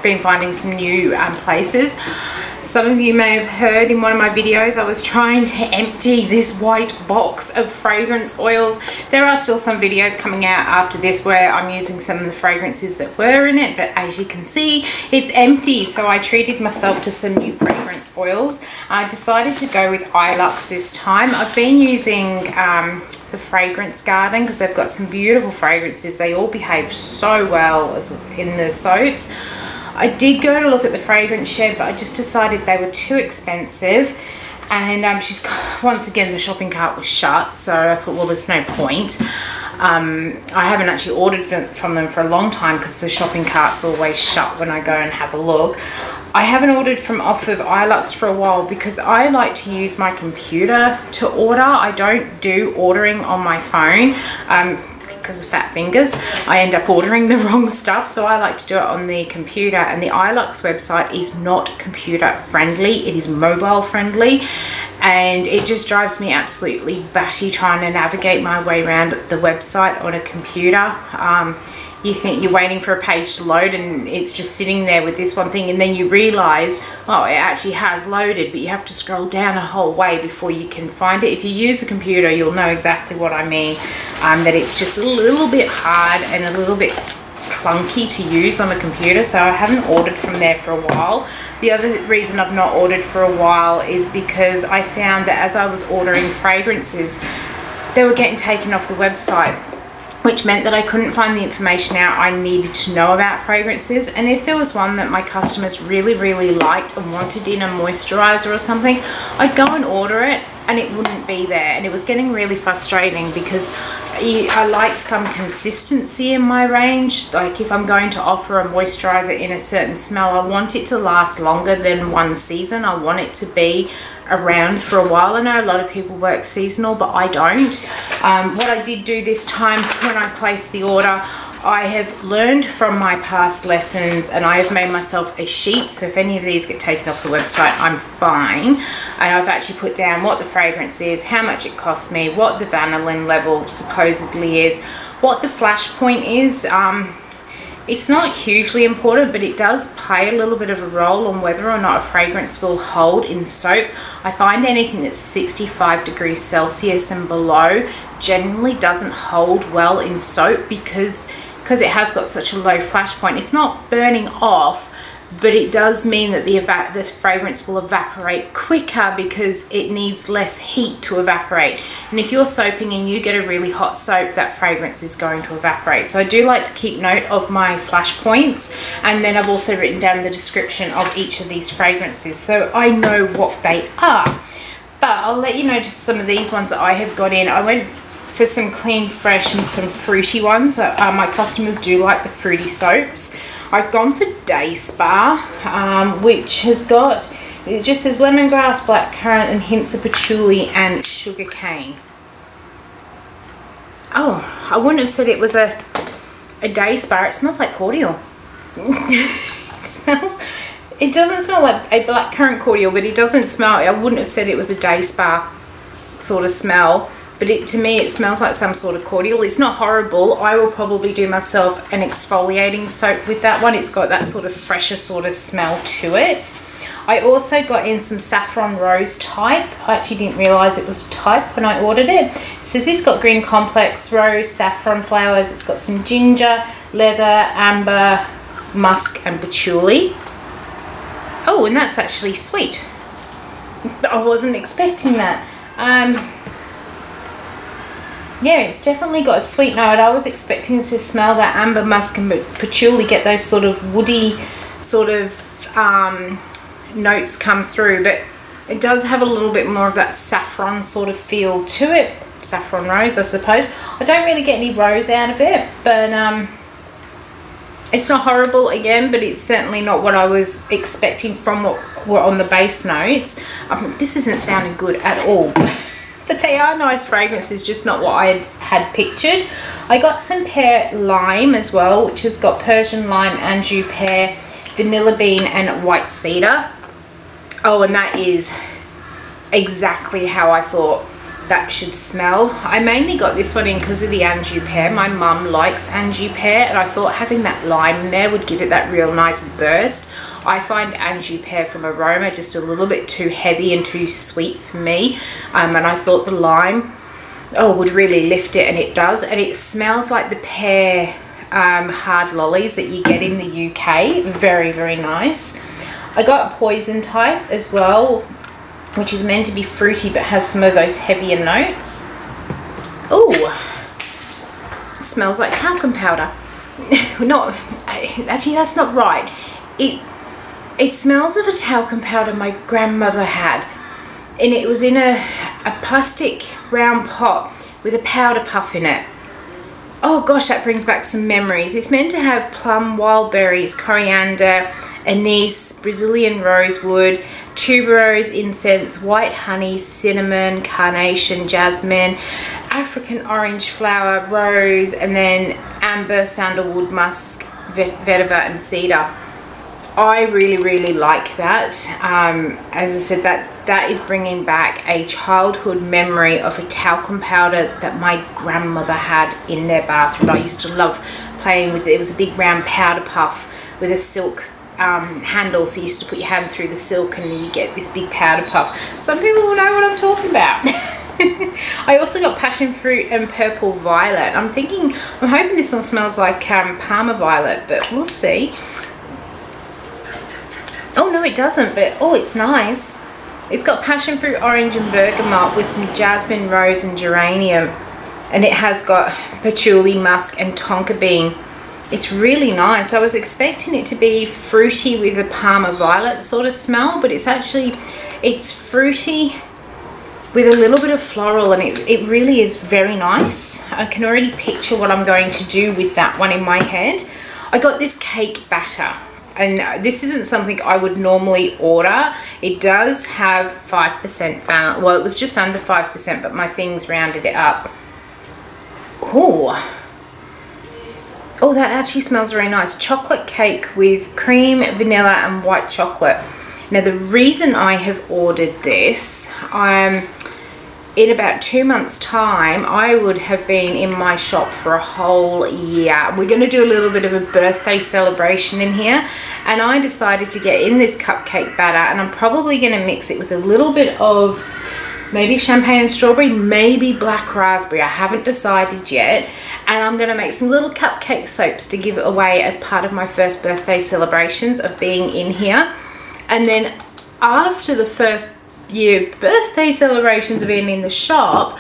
been finding some new places. Some of you may have heard in one of my videos I was trying to empty this white box of fragrance oils. There are still some videos coming out after this where I'm using some of the fragrances that were in it, but as you can see, it's empty. So I treated myself to some new fragrance oils. I decided to go with Ilux this time. I've been using the Fragrance Garden because they've got some beautiful fragrances. They all behave so well in the soaps. I did go to look at the Fragrance Shed, but I just decided they were too expensive, and once again the shopping cart was shut, so I thought, well, there's no point. I haven't actually ordered from them for a long time because the shopping cart's always shut when I go and have a look. I haven't ordered off of Ilux for a while because I like to use my computer to order. I don't do ordering on my phone. Because of fat fingers, I end up ordering the wrong stuff, so I like to do it on the computer, and the Ilux website is not computer friendly, it is mobile friendly, and it just drives me absolutely batty trying to navigate my way around the website on a computer. You think you're waiting for a page to load and it's just sitting there with this one thing, and then you realize, oh, it actually has loaded, but you have to scroll down a whole way before you can find it. If you use a computer, you'll know exactly what I mean, that it's just a little bit hard and a little bit clunky to use on a computer, so I haven't ordered from there for a while. The other reason I've not ordered for a while is because I found that as I was ordering fragrances, they were getting taken off the website, which meant that I couldn't find the information out I needed to know about fragrances. And if there was one that my customers really, really liked and wanted in a moisturizer or something, I'd go and order it and it wouldn't be there. And it was getting really frustrating because I like some consistency in my range. Like if I'm going to offer a moisturizer in a certain smell, I want it to last longer than one season. I want it to be around for a while. I know a lot of people work seasonal, but I don't. What I did do this time when I placed the order, I have learned from my past lessons and I have made myself a sheet, so if any of these get taken off the website, I'm fine. And I've actually put down what the fragrance is, how much it cost me, what the vanillin level supposedly is, what the flash point is. It's not hugely important, but it does play a little bit of a role on whether or not a fragrance will hold in soap. I find anything that's 65 degrees Celsius and below generally doesn't hold well in soap because it has got such a low flash point. It's not burning off, but it does mean that the fragrance will evaporate quicker because it needs less heat to evaporate. And if you're soaping and you get a really hot soap, that fragrance is going to evaporate. So I do like to keep note of my flash points, and then I've also written down the description of each of these fragrances so I know what they are. But I'll let you know just some of these ones that I have got in. I went for some clean, fresh and some fruity ones. My customers do like the fruity soaps. I've gone for Day Spa, which has got, it just says lemongrass, blackcurrant and hints of patchouli and sugar cane. Oh, I wouldn't have said it was a Day Spa. It smells like cordial. It doesn't smell like a blackcurrant cordial, but it doesn't smell, I wouldn't have said it was a Day Spa sort of smell. But to me, it smells like some sort of cordial. It's not horrible. I will probably do myself an exfoliating soap with that one. It's got that sort of fresher sort of smell to it. I also got in some saffron rose type. I actually didn't realise it was a type when I ordered it. It says it's got green complex, rose, saffron flowers. It's got some ginger, leather, amber, musk and patchouli. Oh, and that's actually sweet. I wasn't expecting that. Yeah, it's definitely got a sweet note. I was expecting to smell that amber, musk and patchouli, get those sort of woody sort of notes come through, but it does have a little bit more of that saffron sort of feel to it. Saffron rose, I suppose. I don't really get any rose out of it, but it's not horrible again, but it's certainly not what I was expecting from what were on the base notes. This isn't sounding good at all. But they are nice fragrances, just not what I had pictured. I got some pear lime as well, which has got Persian lime, Anjou pear, vanilla bean and white cedar. Oh, and that is exactly how I thought that should smell. I mainly got this one in because of the Anjou pear. My mum likes Anjou pear, and I thought having that lime in there would give it that real nice burst. I find Anjou pear from aroma just a little bit too heavy and too sweet for me, and I thought the lime would really lift it, and it does. And it smells like the pear hard lollies that you get in the UK. Very, very nice. I got a poison type as well, which is meant to be fruity but has some of those heavier notes. Oh, smells like talcum powder. Actually that's not right. It smells of a talcum powder my grandmother had, and it was in a plastic round pot with a powder puff in it. Oh gosh, that brings back some memories. It's meant to have plum, wild berries, coriander, anise, Brazilian rosewood, tuberose, incense, white honey, cinnamon, carnation, jasmine, African orange flower, rose, and then amber, sandalwood, musk, vetiver and cedar. I really, really like that. As I said, that is bringing back a childhood memory of a talcum powder that my grandmother had in their bathroom. I used to love playing with it. It was a big round powder puff with a silk handle, so you used to put your hand through the silk and you get this big powder puff. Some people will know what I'm talking about. I also got passion fruit and purple violet. I'm hoping this one smells like Parma violet, but we'll see. Oh no, it doesn't, but oh, it's nice. It's got passion fruit, orange and bergamot with some jasmine, rose and geranium. and it has got patchouli, musk and tonka bean. It's really nice. I was expecting it to be fruity with a Parma violet sort of smell, but it's fruity with a little bit of floral, and it really is very nice. I can already picture what I'm going to do with that one in my head. I got this cake batter, and this isn't something I would normally order. It does have 5% vanilla. Well, it was just under 5%, but my things rounded it up. Oh, that actually smells very nice. Chocolate cake with cream, vanilla and white chocolate. Now, the reason I have ordered this, in about 2 months' time, I would have been in my shop for a whole year. We're going to do a little bit of a birthday celebration in here, and I decided to get in this cupcake batter, and I'm probably going to mix it with a little bit of maybe champagne and strawberry, maybe black raspberry. I haven't decided yet. And I'm going to make some little cupcake soaps to give away as part of my first birthday celebrations of being in here. And then after the first year birthday celebrations of being in the shop,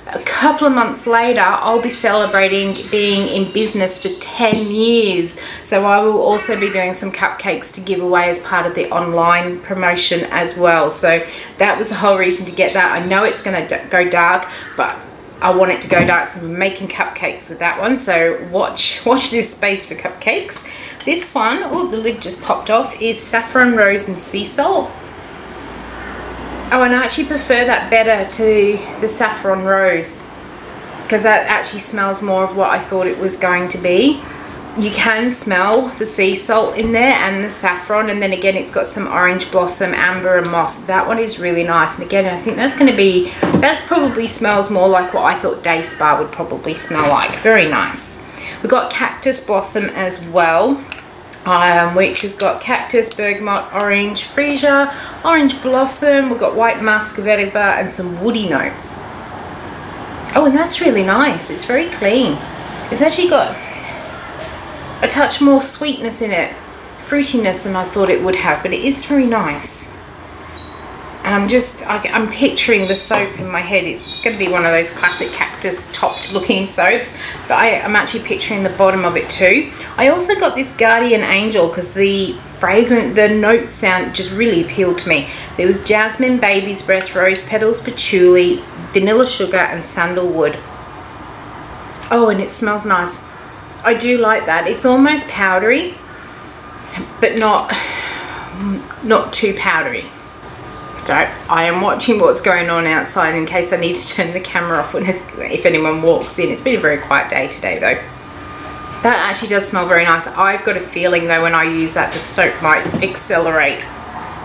a couple of months later, I'll be celebrating being in business for 10 years. So I will also be doing some cupcakes to give away as part of the online promotion as well. So that was the whole reason to get that. I know it's going to go dark, but I want it to go dark, so I'm making cupcakes with that one. So watch this space for cupcakes. This one, oh, the lid just popped off, is saffron rose and sea salt. Oh, and I actually prefer that better to the saffron rose, because that actually smells more of what I thought it was going to be. You can smell the sea salt in there and the saffron, and then again it's got some orange blossom, amber and moss. That one is really nice, and again I think that probably smells more like what I thought Day Spa would probably smell like. Very nice. We've got cactus blossom as well, which has got cactus, bergamot, orange freesia, orange blossom. We've got white musk, vetiver and some woody notes. Oh, and that's really nice. It's very clean. It's actually got a touch more sweetness in it, fruitiness than I thought it would have, but it is very nice. And I'm picturing the soap in my head. It's going to be one of those classic cactus topped looking soaps, but I'm actually picturing the bottom of it too. I also got this Guardian Angel because the note sound just really appealed to me. There was jasmine, baby's breath, rose petals, patchouli, vanilla sugar and sandalwood. Oh, and it smells nice. I do like that. It's almost powdery, but not too powdery. So I am watching what's going on outside in case I need to turn the camera off if anyone walks in. It's been a very quiet day today though. That actually does smell very nice. I've got a feeling though when I use that, the soap might accelerate.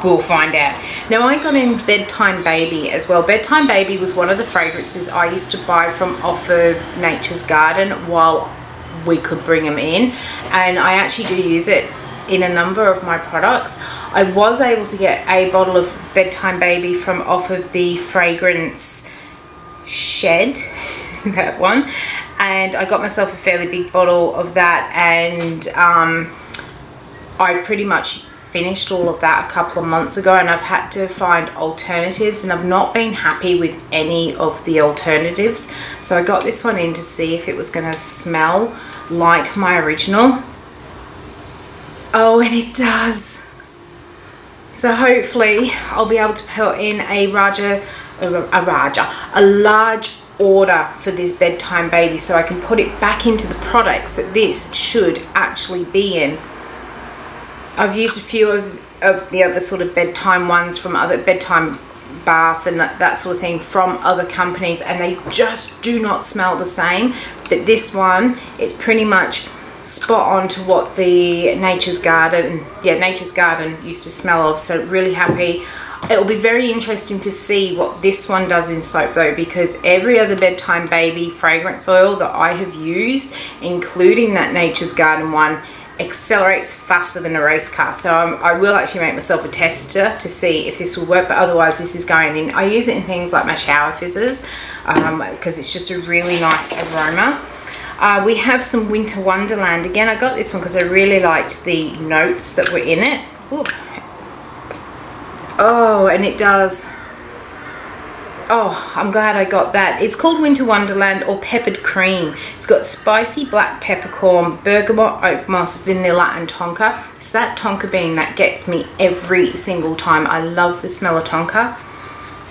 We'll find out. Now I got in Bedtime Baby as well. Bedtime Baby was one of the fragrances I used to buy from off of Nature's Garden while we could bring them in, and I actually do use it in a number of my products. I was able to get a bottle of Bedtime Baby from off of the fragrance Shed, that one, and I got myself a fairly big bottle of that, and I pretty much finished all of that a couple of months ago, and I've had to find alternatives, and I've not been happy with any of the alternatives. So I got this one in to see if it was going to smell like my original. Oh, and it does. So hopefully I'll be able to put in a large order for this Bedtime Baby, so I can put it back into the products that this should actually be in. I've used a few of the other sort of bedtime ones from other bedtime bath and that sort of thing from other companies, and they just do not smell the same. But this one, it's pretty much spot on to what the Nature's Garden used to smell of. So really happy. It will be very interesting to see what this one does in soap though, because every other Bedtime Baby fragrance oil that I have used, including that Nature's Garden one, accelerates faster than a race car. So I will actually make myself a tester to see if this will work, but otherwise this is going in. I use it in things like my shower fizzes because it's just a really nice aroma. We have some Winter Wonderland. Again, I got this one because I really liked the notes that were in it. Ooh. Oh, and it does. oh, I'm glad I got that. It's called Winter Wonderland or Peppered Cream. It's got spicy black peppercorn, bergamot, oak moss, vanilla and tonka. It's that tonka bean that gets me every single time. I love the smell of tonka.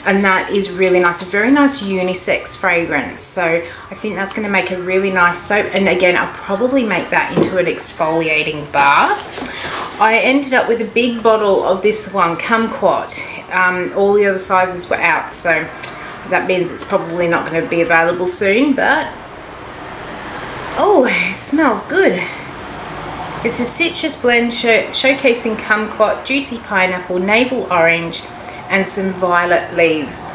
And that is really nice, a very nice unisex fragrance. So I think that's going to make a really nice soap. And again, I'll probably make that into an exfoliating bath. I ended up with a big bottle of this one, Kumquat. All the other sizes were out, so that means it's probably not going to be available soon, but oh, it smells good. It's a citrus blend showcasing kumquat, juicy pineapple, navel orange, and some violet leaves.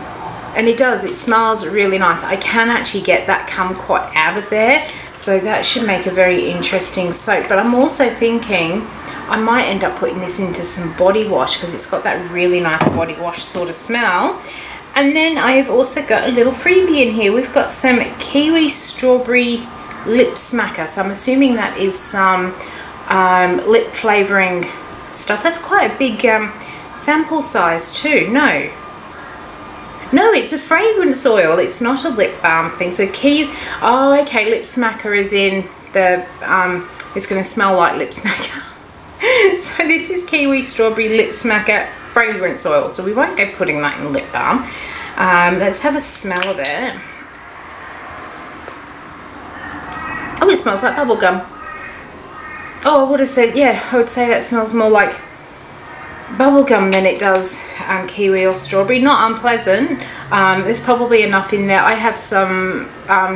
And it does, it smells really nice. I can actually get that kumquat out of there, so that should make a very interesting soap. But I'm also thinking I might end up putting this into some body wash because it's got that really nice body wash sort of smell. And then I've also got a little freebie in here. We've got some kiwi strawberry lip smacker. So I'm assuming that is some lip flavoring stuff. That's quite a big sample size too. No, it's a fragrance oil. It's not a lip balm thing. So oh, okay, lip smacker is in the, it's going to smell like lip smacker. So this is kiwi strawberry lip smacker fragrance oil. So we won't go putting that in lip balm. Let's have a smell of it. Oh, it smells like bubblegum. Oh, I would have said, yeah, I would say that smells more like bubblegum than it does kiwi or strawberry. Not unpleasant. There's probably enough in there. I have some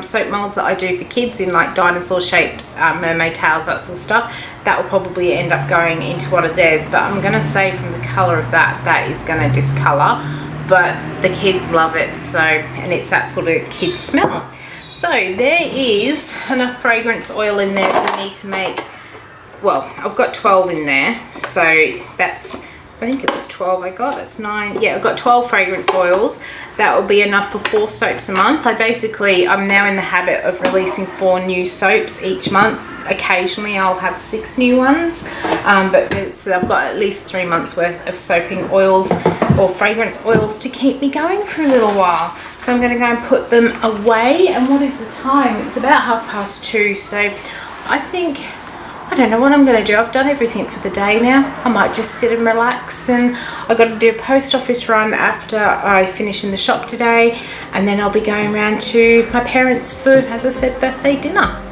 soap molds that I do for kids in like dinosaur shapes, mermaid tails, that sort of stuff. That will probably end up going into one of theirs, but I'm going to say from the colour of that, that is going to discolour, but the kids love it. So, and it's that sort of kid smell. So there is enough fragrance oil in there for me to make, well, I've got 12 in there, so that's, I think it was 12 I got, that's 9, yeah, I've got 12 fragrance oils. That will be enough for 4 soaps a month. I'm now in the habit of releasing 4 new soaps each month. Occasionally I'll have 6 new ones, but so I've got at least 3 months worth of soaping oils or fragrance oils to keep me going for a little while. So I'm going to go and put them away. And what is the time? It's about 2:30, so I think, I don't know what I'm going to do. I've done everything for the day now. I might just sit and relax, and I've got to do a post office run after I finish in the shop today, and then I'll be going around to my parents for, as I said, birthday dinner.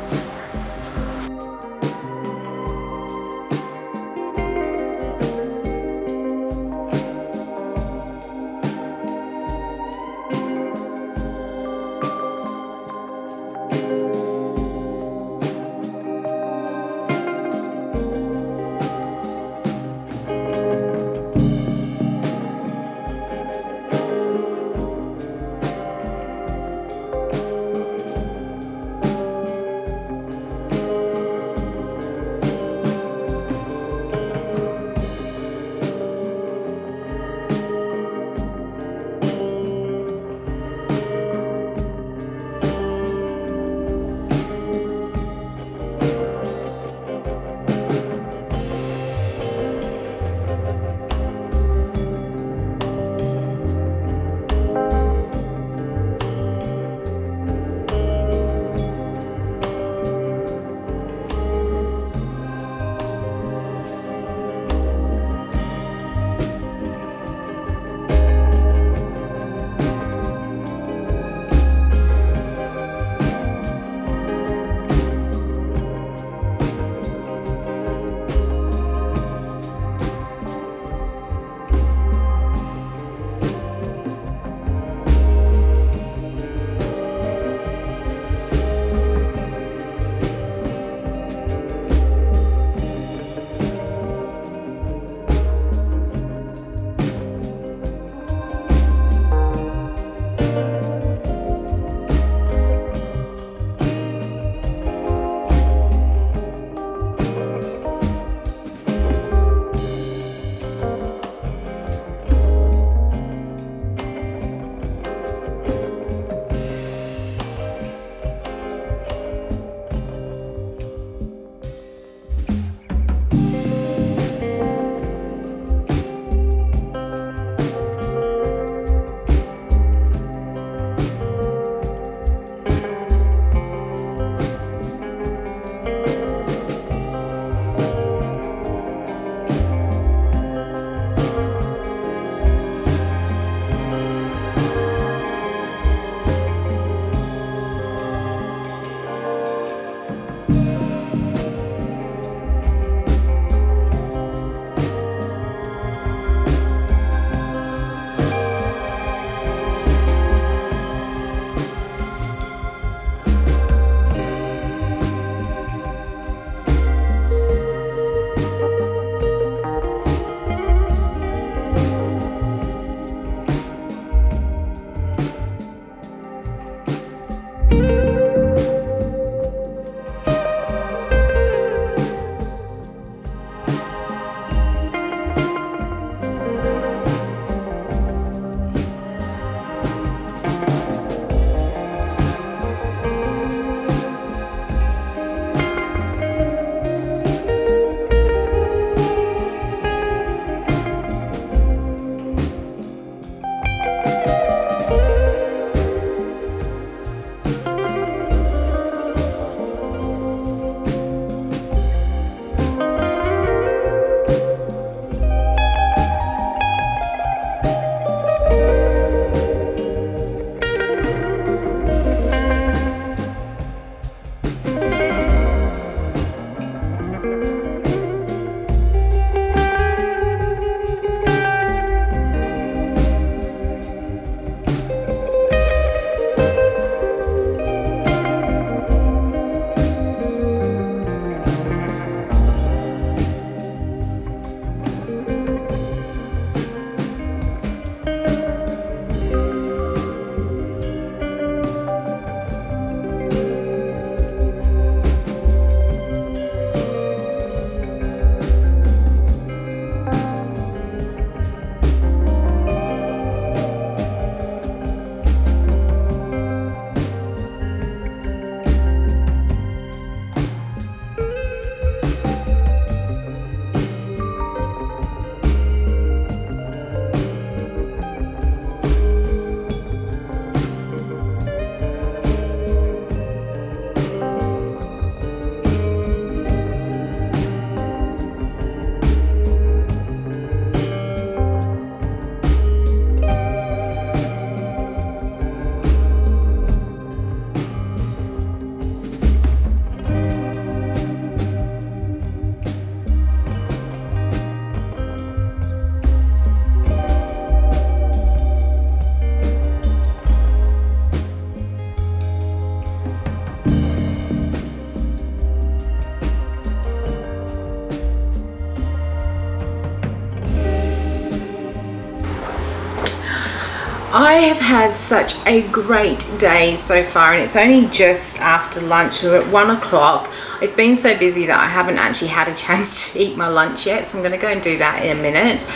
I have had such a great day so far, and it's only just after lunch. We're at 1 o'clock. It's been so busy that I haven't actually had a chance to eat my lunch yet, so I'm going to go and do that in a minute.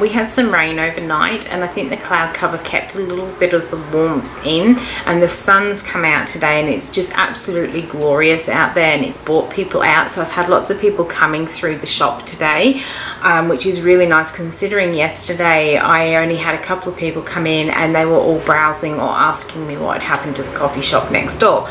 We had some rain overnight, and I think the cloud cover kept a little bit of the warmth in, and the sun's come out today, and it's just absolutely glorious out there, and it's brought people out. So I've had lots of people coming through the shop today, which is really nice considering yesterday I only had a couple of people come in and they were all browsing or asking me what had happened to the coffee shop next door.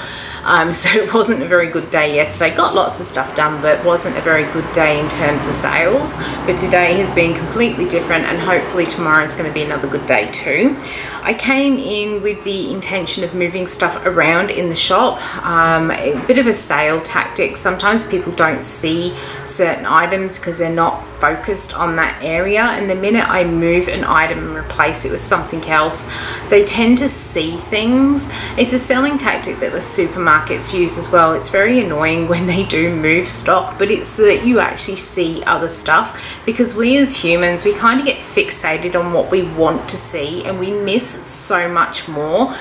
So it wasn't a very good day yesterday. Got lots of stuff done, but wasn't a very good day in terms of sales. But today has been completely different, and hopefully tomorrow is going to be another good day too. I came in with the intention of moving stuff around in the shop, a bit of a sale tactic. Sometimes people don't see certain items because they're not focused on that area, and the minute I move an item and replace it with something else, they tend to see things. It's a selling tactic that the supermarkets use as well. It's very annoying when they do move stock, but it's so that you actually see other stuff, because we as humans, we kind of get fixated on what we want to see and we miss so much more.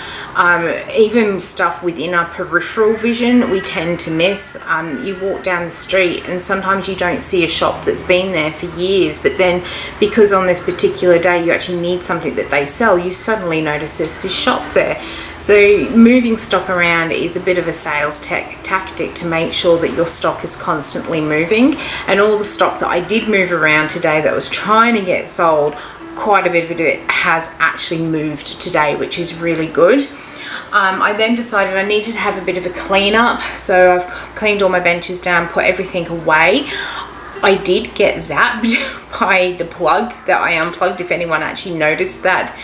Even stuff within our peripheral vision we tend to miss. You walk down the street and sometimes you don't see a shop that's been there for years, but then because on this particular day you actually need something that they sell, you suddenly notice there's this shop there. So moving stock around is a bit of a sales tactic to make sure that your stock is constantly moving, and all the stock that I did move around today that was trying to get sold, quite a bit of it has actually moved today, which is really good. I then decided I needed to have a bit of a clean up, so I've cleaned all my benches down, put everything away. I did get zapped by the plug that I unplugged, if anyone actually noticed that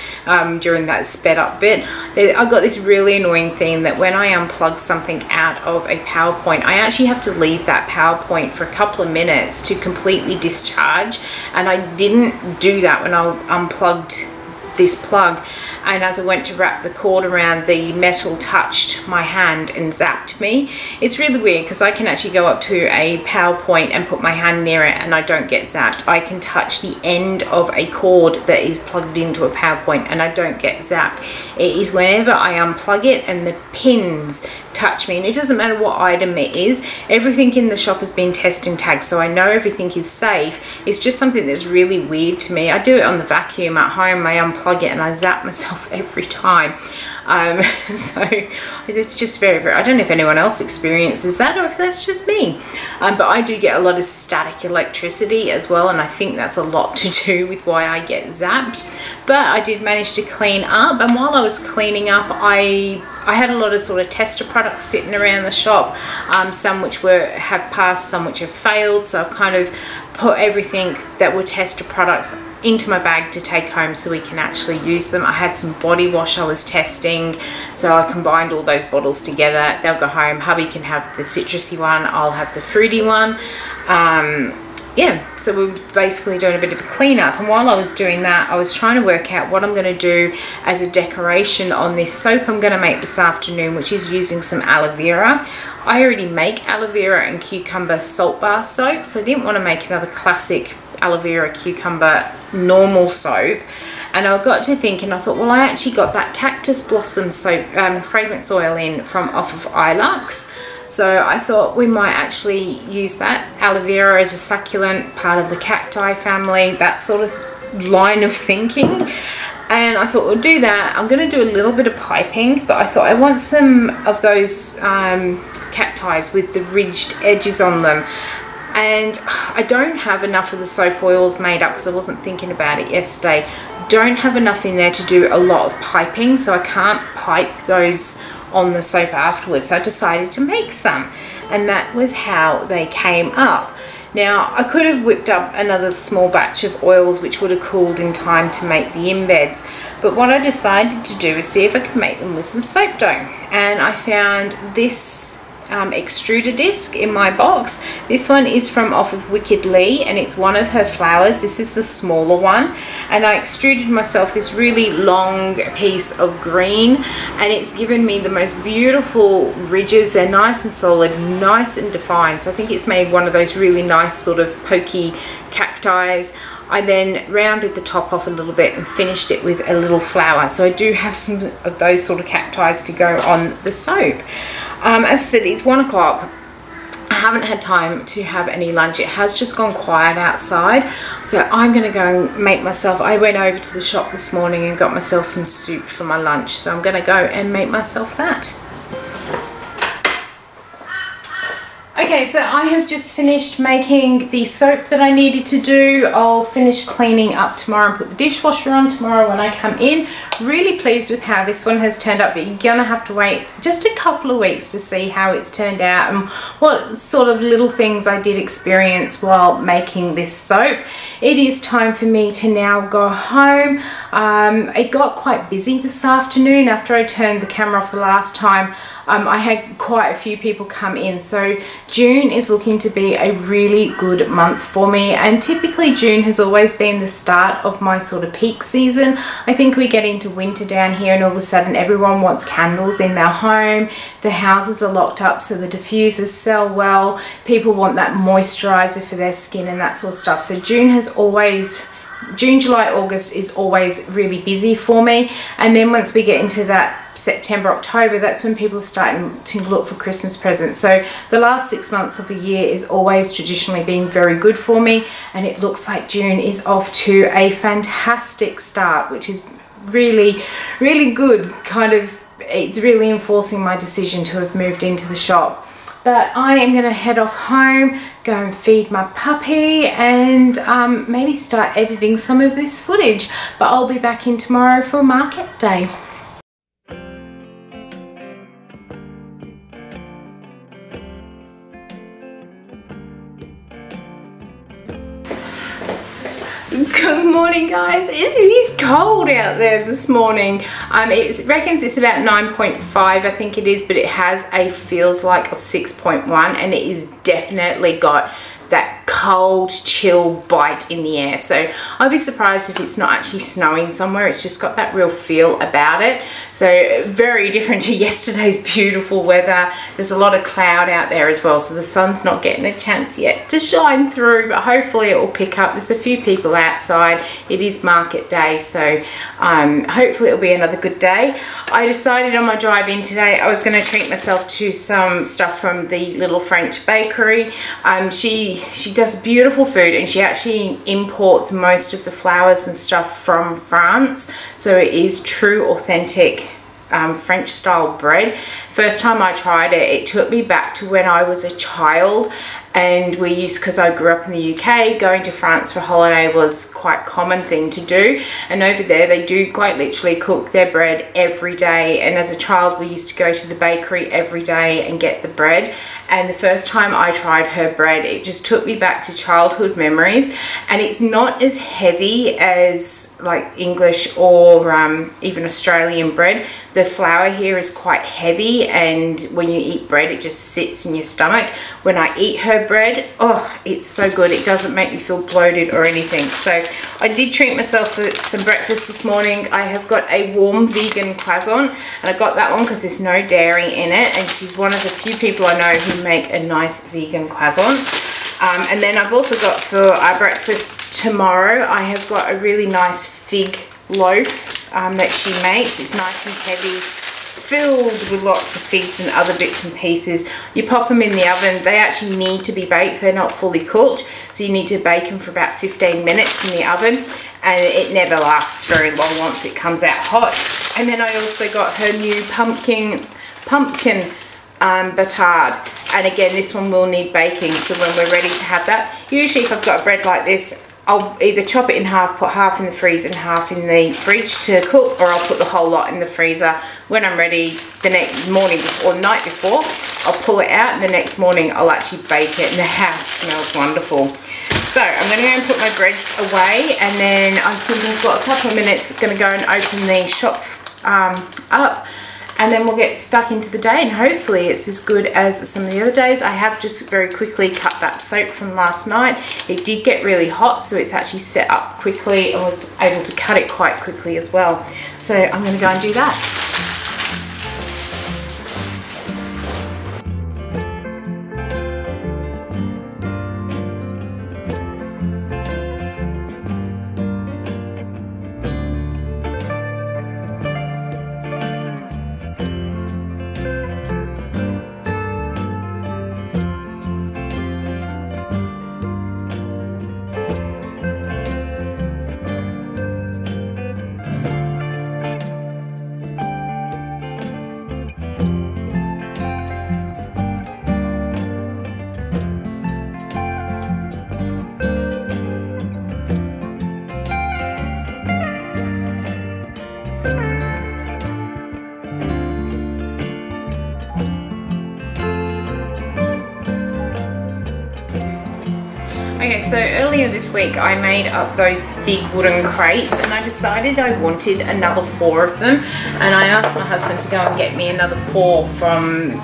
during that sped up bit. I got this really annoying thing that when I unplug something out of a PowerPoint, I actually have to leave that PowerPoint for a couple of minutes to completely discharge, and I didn't do that when I unplugged this plug, and as I went to wrap the cord around, the metal touched my hand and zapped me. It's really weird because I can actually go up to a PowerPoint and put my hand near it and I don't get zapped. I can touch the end of a cord that is plugged into a PowerPoint and I don't get zapped. It is whenever I unplug it and the pins touch me, and it doesn't matter what item it is. Everything in the shop has been test and tagged, so I know everything is safe. It's just something that's really weird to me. I do it on the vacuum at home. I unplug it and I zap myself every time. So it's just very, I don't know if anyone else experiences that or if that's just me, but I do get a lot of static electricity as well, and I think that's a lot to do with why I get zapped. But I did manage to clean up, and while I was cleaning up, I had a lot of sort of tester products sitting around the shop, some which have passed, some which have failed, so I've kind of put everything that were tester products into my bag to take home so we can actually use them. I had some body wash I was testing, so I combined all those bottles together. They'll go home. Hubby can have the citrusy one, I'll have the fruity one. Yeah, so we're basically doing a bit of a cleanup, and while I was doing that, I was trying to work out what I'm going to do as a decoration on this soap I'm going to make this afternoon, which is using some aloe vera. I already make aloe vera and cucumber salt bar soap, so I didn't want to make another classic aloe vera cucumber normal soap. And I got to thinking, I thought, well, I actually got that cactus blossom soap fragrance oil in from off of iLux. So I thought we might actually use that. Aloe vera is a succulent, part of the cacti family, that sort of line of thinking. And I thought we'll do that. I'm going to do a little bit of piping, but I thought I want some of those cacti with the ridged edges on them. And I don't have enough of the soap oils made up because I wasn't thinking about it yesterday. Don't have enough in there to do a lot of piping, so I can't pipe those on the soap afterwards. So I decided to make some, and that was how they came up. Now I could have whipped up another small batch of oils which would have cooled in time to make the embeds, but what I decided to do is see if I could make them with some soap dough. And I found this extruder disc in my box. This one is from off of Wicked Lee, and it's one of her flowers. This is the smaller one, and I extruded myself this really long piece of green, and it's given me the most beautiful ridges. They're nice and solid, nice and defined, so I think it's made one of those really nice sort of pokey cacti. I then rounded the top off a little bit and finished it with a little flower. So I do have some of those sort of cacti to go on the soap. As I said, it's 1 o'clock. I haven't had time to have any lunch. It has just gone quiet outside, so I'm going to go and make myself, I went over to the shop this morning and got myself some soup for my lunch, so I'm going to go and make myself that. Okay, so I have just finished making the soap that I needed to do. I'll finish cleaning up tomorrow and put the dishwasher on tomorrow when I come in. Really pleased with how this one has turned up, but you're gonna have to wait just a couple of weeks to see how it's turned out and what sort of little things I did experience while making this soap. It is time for me to now go home. It got quite busy this afternoon after I turned the camera off the last time. I had quite a few people come in, so June is looking to be a really good month for me, and typically June has always been the start of my sort of peak season. I think we get into winter down here and all of a sudden everyone wants candles in their home, the houses are locked up so the diffusers sell well, people want that moisturizer for their skin and that sort of stuff. So June, July, August is always really busy for me, and then once we get into that September, October, that's when people are starting to look for Christmas presents. So the last 6 months of the year is always traditionally been very good for me, and it looks like June is off to a fantastic start, which is really, really good. It's really enforcing my decision to have moved into the shop. But I am going to head off home, go and feed my puppy, and maybe start editing some of this footage. But I'll be back in tomorrow for market day. Good morning, guys. It is cold out there this morning. It reckons it's about 9.5, I think it is, but it has a feels like of 6.1, and it is definitely got that cold chill bite in the air. So I'll be surprised if it's not actually snowing somewhere. It's just got that real feel about it. So very different to yesterday's beautiful weather. There's a lot of cloud out there as well, so the sun's not getting a chance yet to shine through, but hopefully it will pick up. There's a few people outside. It is market day, so hopefully it'll be another good day. I decided on my drive in today I was going to treat myself to some stuff from the little French bakery. She does beautiful food, and she actually imports most of the flours and stuff from France, so it is true authentic French style bread. First time I tried it, it took me back to when I was a child, and because I grew up in the UK, going to France for holiday was quite a common thing to do, and over there they do quite literally cook their bread every day. And as a child we used to go to the bakery every day and get the bread, and the first time I tried her bread, it just took me back to childhood memories. And it's not as heavy as like English or even Australian bread. The flour here is quite heavy, and when you eat bread it just sits in your stomach. When I eat her bread, oh, it's so good. It doesn't make me feel bloated or anything. So I did treat myself for some breakfast this morning. I have got a warm vegan croissant, and I got that one because there's no dairy in it, and she's one of the few people I know who make a nice vegan croissant. And then I've also got for our breakfast tomorrow, I have got a really nice fig loaf that she makes. It's nice and heavy, filled with lots of figs and other bits and pieces. You pop them in the oven. They actually need to be baked. They're not fully cooked, so you need to bake them for about 15 minutes in the oven, and it never lasts very long once it comes out hot. And then I also got her new pumpkin batard, and again this one will need baking, so when we're ready to have that, usually if I've got a bread like this, I'll either chop it in half, put half in the freezer and half in the fridge to cook, or I'll put the whole lot in the freezer. When I'm ready the next morning or night before, I'll pull it out, and the next morning I'll actually bake it, and the house smells wonderful. So I'm going to go and put my breads away, and then I think I've got a couple of minutes. I'm going to go and open the shop up, and then we'll get stuck into the day, and hopefully it's as good as some of the other days. I have just very quickly cut that soap from last night. It did get really hot, so it's actually set up quickly, and was able to cut it quite quickly as well. So I'm going to go and do that. So earlier this week I made up those big wooden crates, and I decided I wanted another 4 of them, and I asked my husband to go and get me another 4 from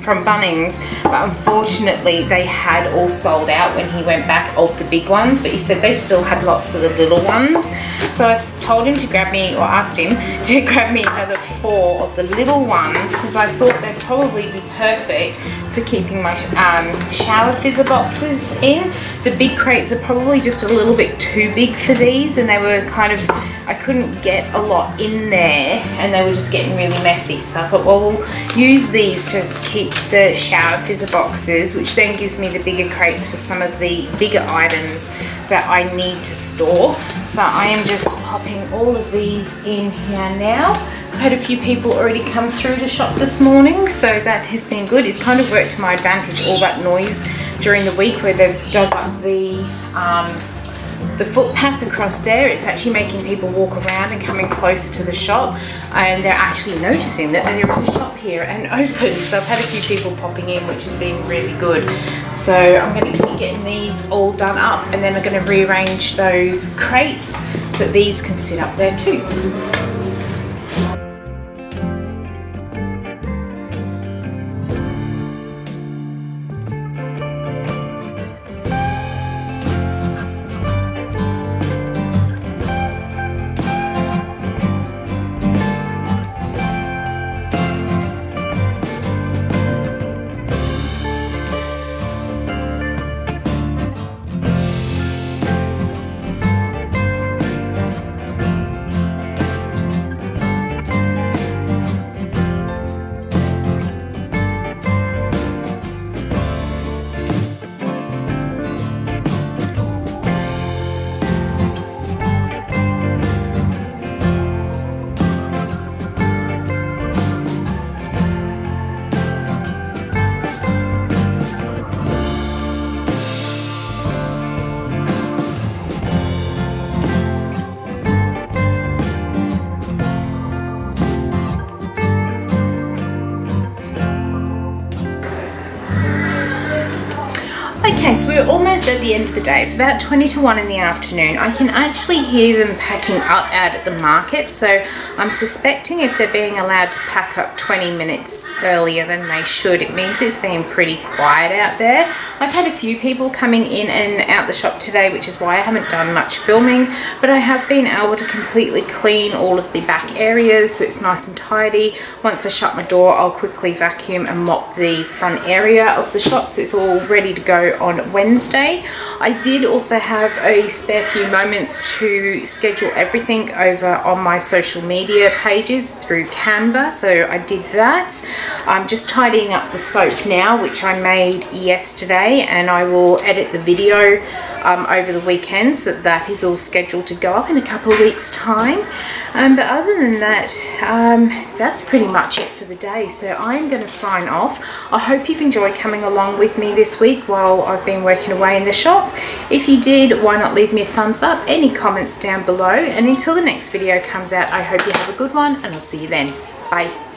Bunnings, but unfortunately they had all sold out when he went back of the big ones, but he said they still had lots of the little ones. So I told him to grab me, or asked him to grab me another 4 of the little ones, because I thought they'd probably be perfect for keeping my shower fizzer boxes in. The big crates are probably just a little bit too big for these, and they were kind of, I couldn't get a lot in there and they were just getting really messy. So I thought, well, we'll use these to keep the shower fizzer boxes, which then gives me the bigger crates for some of the bigger items that I need to store. So I am just popping all of these in here now. I've had a few people already come through the shop this morning, so that has been good. It's kind of worked to my advantage, all that noise during the week where they've dug up the footpath across there. It's actually making people walk around and coming closer to the shop, and they're actually noticing that there is a shop here and open. So I've had a few people popping in, which has been really good. So I'm going to keep getting these all done up, and then I'm going to rearrange those crates so that these can sit up there too. Okay, so we're almost at the end of the day. It's about 20 to 1 in the afternoon. I can actually hear them packing up out at the market, so I'm suspecting if they're being allowed to pack up 20 minutes earlier than they should, it means it's been pretty quiet out there. I've had a few people coming in and out the shop today, which is why I haven't done much filming, but I have been able to completely clean all of the back areas so it's nice and tidy. Once I shut my door, I'll quickly vacuum and mop the front area of the shop so it's all ready to go on Wednesday. I did also have a spare few moments to schedule everything over on my social media pages through Canva, so I did that. I'm just tidying up the soap now, which I made yesterday, and I will edit the video over the weekend, so that is all scheduled to go up in a couple of weeks time. But other than that, that's pretty much it for the day, so I'm going to sign off. I hope you've enjoyed coming along with me this week while I've been working away in the shop. If you did, why not leave me a thumbs up, any comments down below, and until the next video comes out, I hope you have a good one, and I'll see you then. Bye.